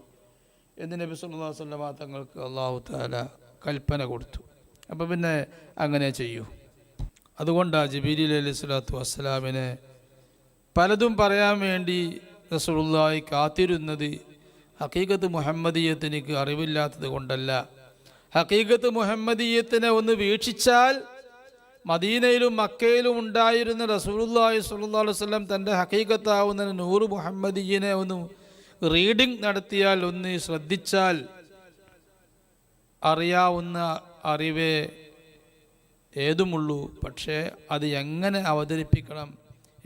എന്ന് നബി സല്ലല്ലാഹു അലൈഹി വസല്ലം തങ്ങൾക്ക് അല്ലാഹു തആല കൽപ്പന കൊടുത്തു. അപ്പോൾ പിന്നെ അങ്ങനെ ചെയ്യൂ. അതുകൊണ്ടാണ് ജിബ്രീൽ അലൈഹിസ്സലാത്തു വസ്സലാമിനെ പലതും പറയാൻ വേണ്ടി റസൂലുള്ളാഹി കാത്തിരുന്നത്. ഹഖീഖത്ത് മുഹമ്മദിയത്തിനിക്ക് അറിവില്ലാത്തത് കൊണ്ടല്ല. ഹഖീഖത്ത് മുഹമ്മദിയത്തിനെ ഒന്ന് വീക്ഷിച്ചാൽ മദീനയിലും മക്കയിലും ഉണ്ടായിരുന്ന റസൂലുള്ളാഹി സ്വല്ലല്ലാഹു അലൈഹി വസല്ലം തൻ്റെ ഹഖീഖത്താവുന്ന നൂറ് മുഹമ്മദിയനെ ഒന്ന് റീഡിംഗ് നടത്തിയാൽ, ഒന്ന് ശ്രദ്ധിച്ചാൽ അറിയാവുന്ന അറിവേ ഏതുമുള്ളൂ. പക്ഷേ അത് എങ്ങനെ അവതരിപ്പിക്കണം,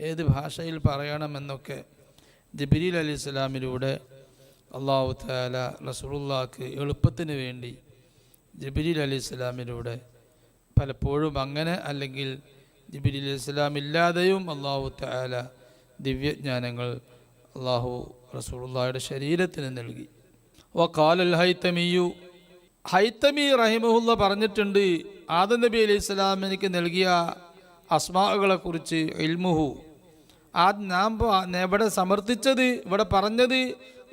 ഏത് ഭാഷയിൽ പറയണമെന്നൊക്കെ ജിബ്രീൽ അലൈഹിസ്സലാമിലൂടെ അല്ലാഹു തആല റസൂലുള്ളാഹിക്ക് എളുപ്പത്തിന് വേണ്ടി ജിബ്രീൽ അലൈഹിസ്സലാമിലൂടെ പലപ്പോഴും അങ്ങനെ, അല്ലെങ്കിൽ ജിബ്രീൽ അലൈഹിസ്സലാം ഇല്ലാതെയും അല്ലാഹു തആല ദിവ്യജ്ഞാനങ്ങൾ അല്ലാഹു റസൂലുള്ളാഹിയുടെ ശരീരത്തിന് നൽകി. വഖാലൽ ഹൈതമിയു, ഹൈതമി റഹിമഹുല്ല പറഞ്ഞിട്ടുണ്ട്, ആദം നബി അലൈഹിസ്സലാമിനിക്ക് നൽകിയ അസ്മാകളെ കുറിച്ച് ഇൽമുഹു, നാം ഇവിടെ സമർത്ഥിച്ചത്, ഇവിടെ പറഞ്ഞത്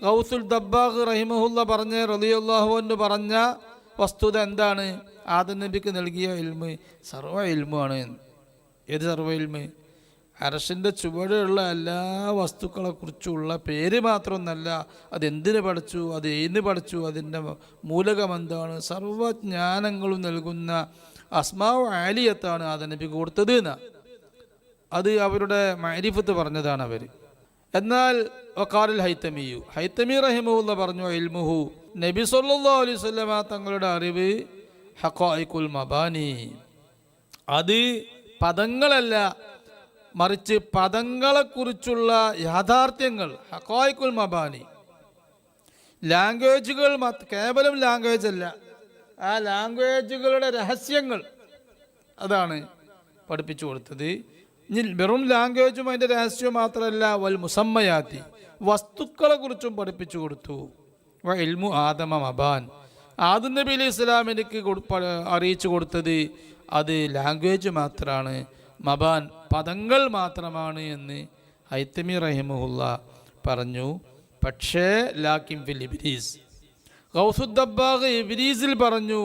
ഗൗസുൽ ദബ്ബാഖ് റഹിമഹുല്ല റളിയല്ലാഹു അൻഹു പറഞ്ഞ വസ്തുത എന്താണ്? ആദം നബിക്ക് നൽകിയ ഇൽമ് സർവ്വ ഇൽമാണ്. ഏത് സർവ്വ ഇൽമ്? അർശിൻ്റെ ചുവടെയുള്ള എല്ലാ വസ്തുക്കളെക്കുറിച്ചുള്ള പേര് മാത്രമൊന്നല്ല, അതെന്തിന് പഠിച്ചു, അത് എന്ന് പഠിച്ചു, അതിൻ്റെ മൂലകം എന്താണ്, സർവ്വജ്ഞാനങ്ങളും നൽകുന്ന അസ്മാഉ ആലിയത്താണ് ആദം നബിക്ക് കൊടുത്തത് എന്ന്. അത് അവരുടെ മഅരിഫത്ത് പറഞ്ഞതാണ് അവർ. എന്നാൽ വഖാലൽ ഹൈതമിയു, ഹൈതമി റഹിമഹുല്ല പറഞ്ഞു, ഇൽമുഹു, നബി സല്ലല്ലാഹു അലൈഹി വസല്ലമ തങ്ങളുടെ അറിവ് ഹഖായിഖുൽ മബാനി, അത് പദങ്ങളല്ല, മറിച്ച് പദങ്ങളെക്കുറിച്ചുള്ള യാഥാർത്ഥ്യങ്ങൾ. ഹഖായിഖുൽ മബാനി, ലാംഗ്വേജുകൾ, കേവലം ലാംഗ്വേജ് അല്ല, ആ ലാംഗ്വേജുകളുടെ രഹസ്യങ്ങൾ, അതാണ് പഠിപ്പിച്ചു കൊടുത്തത്. വെറും ലാംഗ്വേജും അതിൻ്റെ രഹസ്യവും മാത്രമല്ല, വൽ മുസമ്മയാത്തി, വസ്തുക്കളെ കുറിച്ചും പഠിപ്പിച്ചു കൊടുത്തു. വ ഇൽമു ആദമ മബാൻ, ആദം നബി അലൈഹി സ്വലാമിലേക്ക് അറിയിച്ചു കൊടുത്തത് അത് ലാംഗ്വേജ് മാത്രമാണ്, മബാൻ പദങ്ങൾ മാത്രമാണ് എന്ന് ഹൈതമി റഹിമഹുല്ല പറഞ്ഞു. പക്ഷേ ലാക്കിൻ ഫിൽ ഇബ്രീസ്, ഗൗസുദ്ദബ്ബാഗ് ഇബ്രീസിൽ പറഞ്ഞു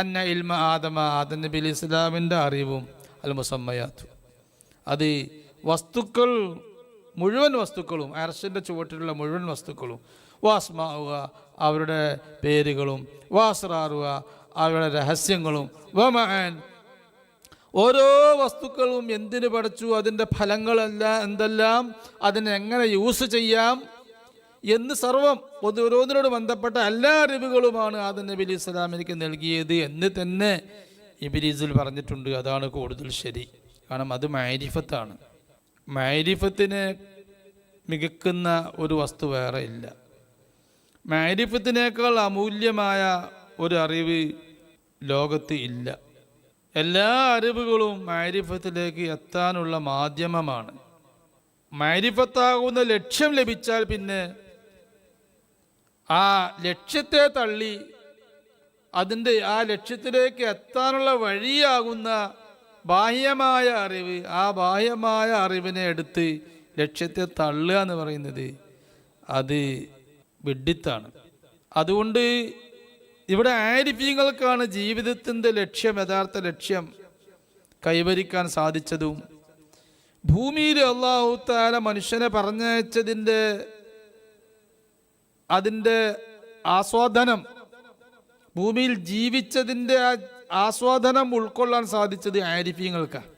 അന്ന ഇൽമ ആദം നബി അലൈഹി ഇസ്ലാമിൻ്റെ അറിവും അൽ മുസമ്മയാത്തു, അത് വസ്തുക്കൾ മുഴുവൻ വസ്തുക്കളും, അർശിൻ്റെ ചുവട്ടിലുള്ള മുഴുവൻ വസ്തുക്കളും, വാസ്മാവുക അവരുടെ പേരുകളും, വാസ്റാറുക അവരുടെ രഹസ്യങ്ങളും, വമഅൻ ഓരോ വസ്തുക്കളും എന്തിനു പഠിച്ചു, അതിൻ്റെ ഫലങ്ങളല്ല എന്തെല്ലാം, അതിനെങ്ങനെ യൂസ് ചെയ്യാം എന്ന് സർവം ഓരോന്നിനോട് ബന്ധപ്പെട്ട എല്ലാ അറിവുകളുമാണ് ആദം നബി അലൈഹി സ്വലാം എനിക്ക് നൽകിയത് എന്ന് തന്നെ ഇബ്രീസിൽ പറഞ്ഞിട്ടുണ്ട്. അതാണ് കൂടുതൽ ശരി. കാരണം അത് മഅരിഫത്താണ്. മഅരിഫത്തിനെ മികക്കുന്ന ഒരു വസ്തു വേറെ ഇല്ല. മഅരിഫത്തിനേക്കാൾ അമൂല്യമായ ഒരു അറിവ് ലോകത്ത് ഇല്ല. എല്ലാ അറിവുകളും മഅരിഫത്തിലേക്ക് എത്താനുള്ള മാധ്യമമാണ്. മഅരിഫത്താകുന്ന ലക്ഷ്യം ലഭിച്ചാൽ പിന്നെ ആ ലക്ഷ്യത്തെ തള്ളി ആ ലക്ഷ്യത്തിലേക്ക് എത്താനുള്ള വഴിയാകുന്ന ബാഹ്യമായ അറിവ്, ആ ബാഹ്യമായ അറിവിനെ എടുത്ത് ലക്ഷ്യത്തെ തള്ളുക എന്ന് പറയുന്നത് അത് വിഡ്ഢിത്താണ്. അതുകൊണ്ട് ഇവിടെ ആരിഫീങ്ങൾക്കാണ് ജീവിതത്തിൻ്റെ ലക്ഷ്യം, യഥാർത്ഥ ലക്ഷ്യം കൈവരിക്കാൻ സാധിച്ചതും ഭൂമിയിൽ അല്ലാഹു തആല മനുഷ്യനെ പറഞ്ഞയച്ചതിൻ്റെ അതിൻ്റെ ആസ്വാദനം, ഭൂമിയിൽ ജീവിച്ചതിൻ്റെ ആസ്വാദനം ഉൾക്കൊള്ളാൻ സാധിച്ചത് ആരിഫീങ്ങൾക്കാണ്.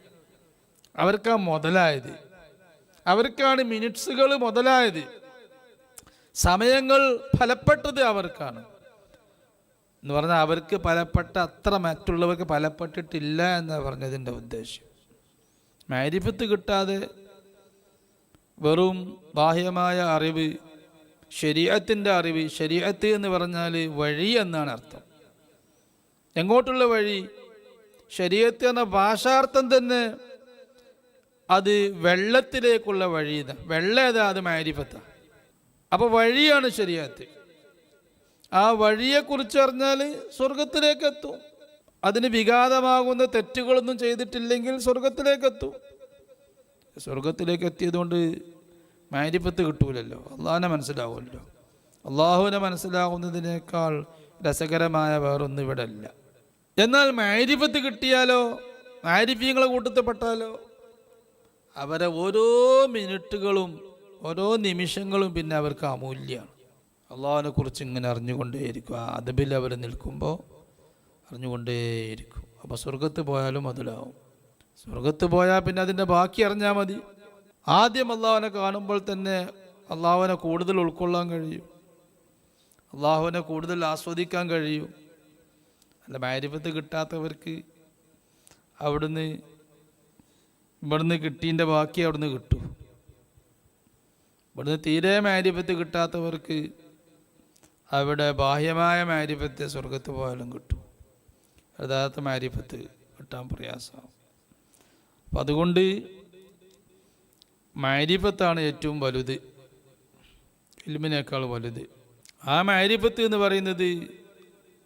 അവർക്കാ മുതലായത്, അവർക്കാണ് മിനിറ്റ്സുകൾ മുതലായത്, സമയങ്ങൾ ഫലപ്പെട്ടത് അവർക്കാണ് എന്ന് പറഞ്ഞാൽ അവർക്ക് ഫലപ്പെട്ട അത്ര മറ്റുള്ളവർക്ക് ഫലപ്പെട്ടിട്ടില്ല എന്നാണ് പറഞ്ഞതിൻ്റെ ഉദ്ദേശം. മാരിഫത്ത് കിട്ടാതെ വെറും ബാഹ്യമായ അറിവ്, ശരീഅത്തിൻ്റെ അറിവ്, ശരീഅത്ത് എന്ന് പറഞ്ഞാൽ വഴി എന്നാണ് അർത്ഥം. എങ്ങോട്ടുള്ള വഴി? ശരീഅത്ത് എന്ന ഭാഷാർത്ഥം തന്നെ അത് വെള്ളത്തിലേക്കുള്ള വഴി. വെള്ളം ഏതാ? അത് മാരിഫത്താണ്. അപ്പോൾ വഴിയാണ് ശരീഅത്ത്. ആ വഴിയെക്കുറിച്ച് അറിഞ്ഞാൽ സ്വർഗത്തിലേക്ക് എത്തും. അതിന് വിഘാതമാകുന്ന തെറ്റുകളൊന്നും ചെയ്തിട്ടില്ലെങ്കിൽ സ്വർഗത്തിലേക്ക് എത്തും. സ്വർഗത്തിലേക്ക് എത്തിയതുകൊണ്ട് മാരിഫത്ത് കിട്ടൂലല്ലോ, അള്ളാഹിനെ മനസ്സിലാവുമല്ലോ. അള്ളാഹുവിനെ മനസ്സിലാവുന്നതിനേക്കാൾ രസകരമായ വേറൊന്നും ഇവിടെ ഇല്ല. എന്നാൽ മാരിഫത്ത് കിട്ടിയാലോ, മാരിഫീങ്ങളെ കൂട്ടത്തിൽപ്പെട്ടാലോ അവരെ ഓരോ മിനിറ്റുകളും ഓരോ നിമിഷങ്ങളും പിന്നെ അവർക്ക് അമൂല്യമാണ്. അള്ളാഹുവിനെ കുറിച്ച് ഇങ്ങനെ അറിഞ്ഞുകൊണ്ടേയിരിക്കും. ആ അദബിൽ അവർ നിൽക്കുമ്പോൾ അറിഞ്ഞുകൊണ്ടേയിരിക്കും. അപ്പോൾ സ്വർഗത്ത് പോയാലും അതിലാവും. സ്വർഗത്ത് പോയാൽ പിന്നെ അതിൻ്റെ ബാക്കി അറിഞ്ഞാൽ മതി. ആദ്യം അള്ളാഹുവിനെ കാണുമ്പോൾ തന്നെ അള്ളാഹുവിനെ കൂടുതൽ ഉൾക്കൊള്ളാൻ കഴിയും, അള്ളാഹുവിനെ കൂടുതൽ ആസ്വദിക്കാൻ കഴിയും. അല്ല, മാരിഫത്ത് കിട്ടാത്തവർക്ക് ഇവിടുന്ന് കിട്ടീൻ്റെ ബാക്കി അവിടുന്ന് കിട്ടും. ഇവിടുന്ന് തീരെ മാരിഫത്ത് കിട്ടാത്തവർക്ക് അവിടെ ബാഹ്യമായ മാരിഫത്ത് സ്വർഗത്ത് പോയാലും കിട്ടും. യഥാർത്ഥ മാരിഫത്ത് കിട്ടാൻ പ്രയാസമാവും. അപ്പം അതുകൊണ്ട് മാരിഫത്താണ് ഏറ്റവും വലുത്, ഇൽമിനേക്കാൾ വലുത്. ആ മാരിഫത്ത് എന്ന് പറയുന്നത്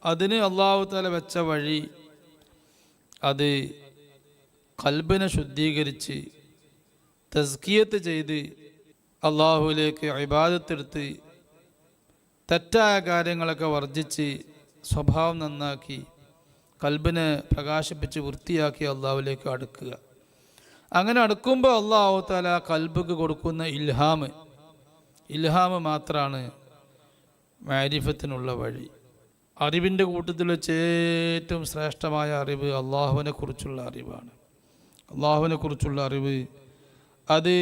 അതിന് അല്ലാഹു തആല വെച്ച വഴി, അത് ഖൽബിനെ ശുദ്ധീകരിച്ച് തസ്കിയത്ത് ചെയ്ത് അള്ളാഹുവിലേക്ക് ഇബാദത്തെടുത്ത് തെറ്റായ കാര്യങ്ങളൊക്കെ വർജിച്ച് സ്വഭാവം നന്നാക്കി ഖൽബിനെ പ്രകാശിപ്പിച്ച് വൃത്തിയാക്കി അള്ളാഹുവിലേക്ക് അടുക്കുക. അങ്ങനെ അടുക്കുമ്പോൾ അല്ലാഹു തആല ഖൽബിക്ക് കൊടുക്കുന്ന ഇൽഹാം മാത്രമാണ് മാരിഫത്തിനുള്ള വഴി. അറിവിൻ്റെ കൂട്ടത്തിൽ വെച്ച് ഏറ്റവും ശ്രേഷ്ഠമായ അറിവ് അള്ളാഹുവിനെ കുറിച്ചുള്ള അറിവാണ്. അള്ളാഹുവിനെ കുറിച്ചുള്ള അറിവ് അത്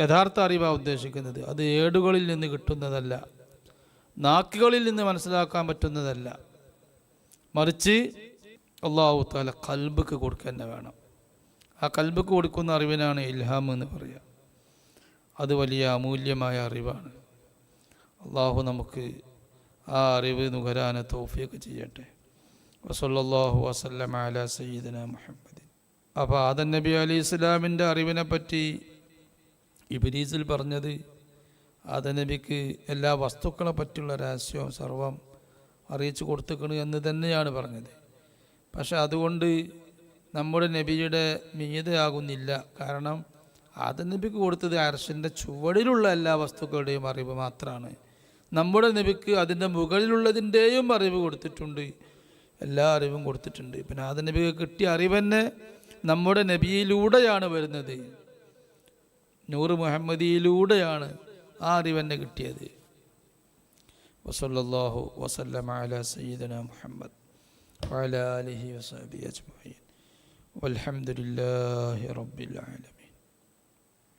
യഥാർത്ഥ അറിവാണ് ഉദ്ദേശിക്കുന്നത്. അത് ഏടുകളിൽ നിന്ന് കിട്ടുന്നതല്ല, നാക്കുകളിൽ നിന്ന് മനസ്സിലാക്കാൻ പറ്റുന്നതല്ല, മറിച്ച് അല്ലാഹു തആല ഖൽബിക്ക് കൊടുക്കുക തന്നെ വേണം. ആ ഖൽബിക്ക് കൊടുക്കുന്ന അറിവിനാണ് ഇൽഹാം എന്ന് പറയുക. അത് വലിയ അമൂല്യമായ അറിവാണ്. അള്ളാഹു നമുക്ക് ആ അറിവ് നുകരാന് തൗഫീഖ് ചെയ്യട്ടെ. വസല്ലല്ലാഹു വസല്ലമ അലാ സയ്യിദിനാ മുഹമ്മദ്. അപ്പോൾ ആദം നബി അലൈഹി ഇസ്ലാമിൻ്റെ അറിവിനെ പറ്റി ഇബ്രീസിൽ പറഞ്ഞത് ആദം നബിക്ക് എല്ലാ വസ്തുക്കളെ പറ്റിയുള്ള രഹസ്യവും സർവം അറിയിച്ചു കൊടുത്തിക്കണു എന്ന് തന്നെയാണ് പറഞ്ഞത്. പക്ഷെ അതുകൊണ്ട് നമ്മുടെ നബിയുടെ മീതയാകുന്നില്ല. കാരണം ആദം നബിക്ക് കൊടുത്തത് അർശിൻ്റെ ചുവടിലുള്ള എല്ലാ വസ്തുക്കളുടെയും അറിവ് മാത്രമാണ്. നമ്മുടെ നബിക്ക് അതിൻ്റെ മുകളിലുള്ളതിൻ്റെയും അറിവ് കൊടുത്തിട്ടുണ്ട്, എല്ലാ അറിവും കൊടുത്തിട്ടുണ്ട്. പിന്നെ ആദം നബിക്ക് കിട്ടിയ അറിവ് തന്നെ നമ്മുടെ നബിയിലൂടെയാണ് വരുന്നത്, നൂറ് മുഹമ്മദിയിലൂടെയാണ് ആ അറിവ് തന്നെ കിട്ടിയത്. വസല്ലല്ലാഹു വസല്ലമ അലാ സയ്യിദനാ മുഹമ്മദ് വഅലാ ആലിഹി വസഹ്ബിഹി അജ്മഈൻ വൽഹംദുലില്ലാഹി റബ്ബിൽ ആലമീൻ.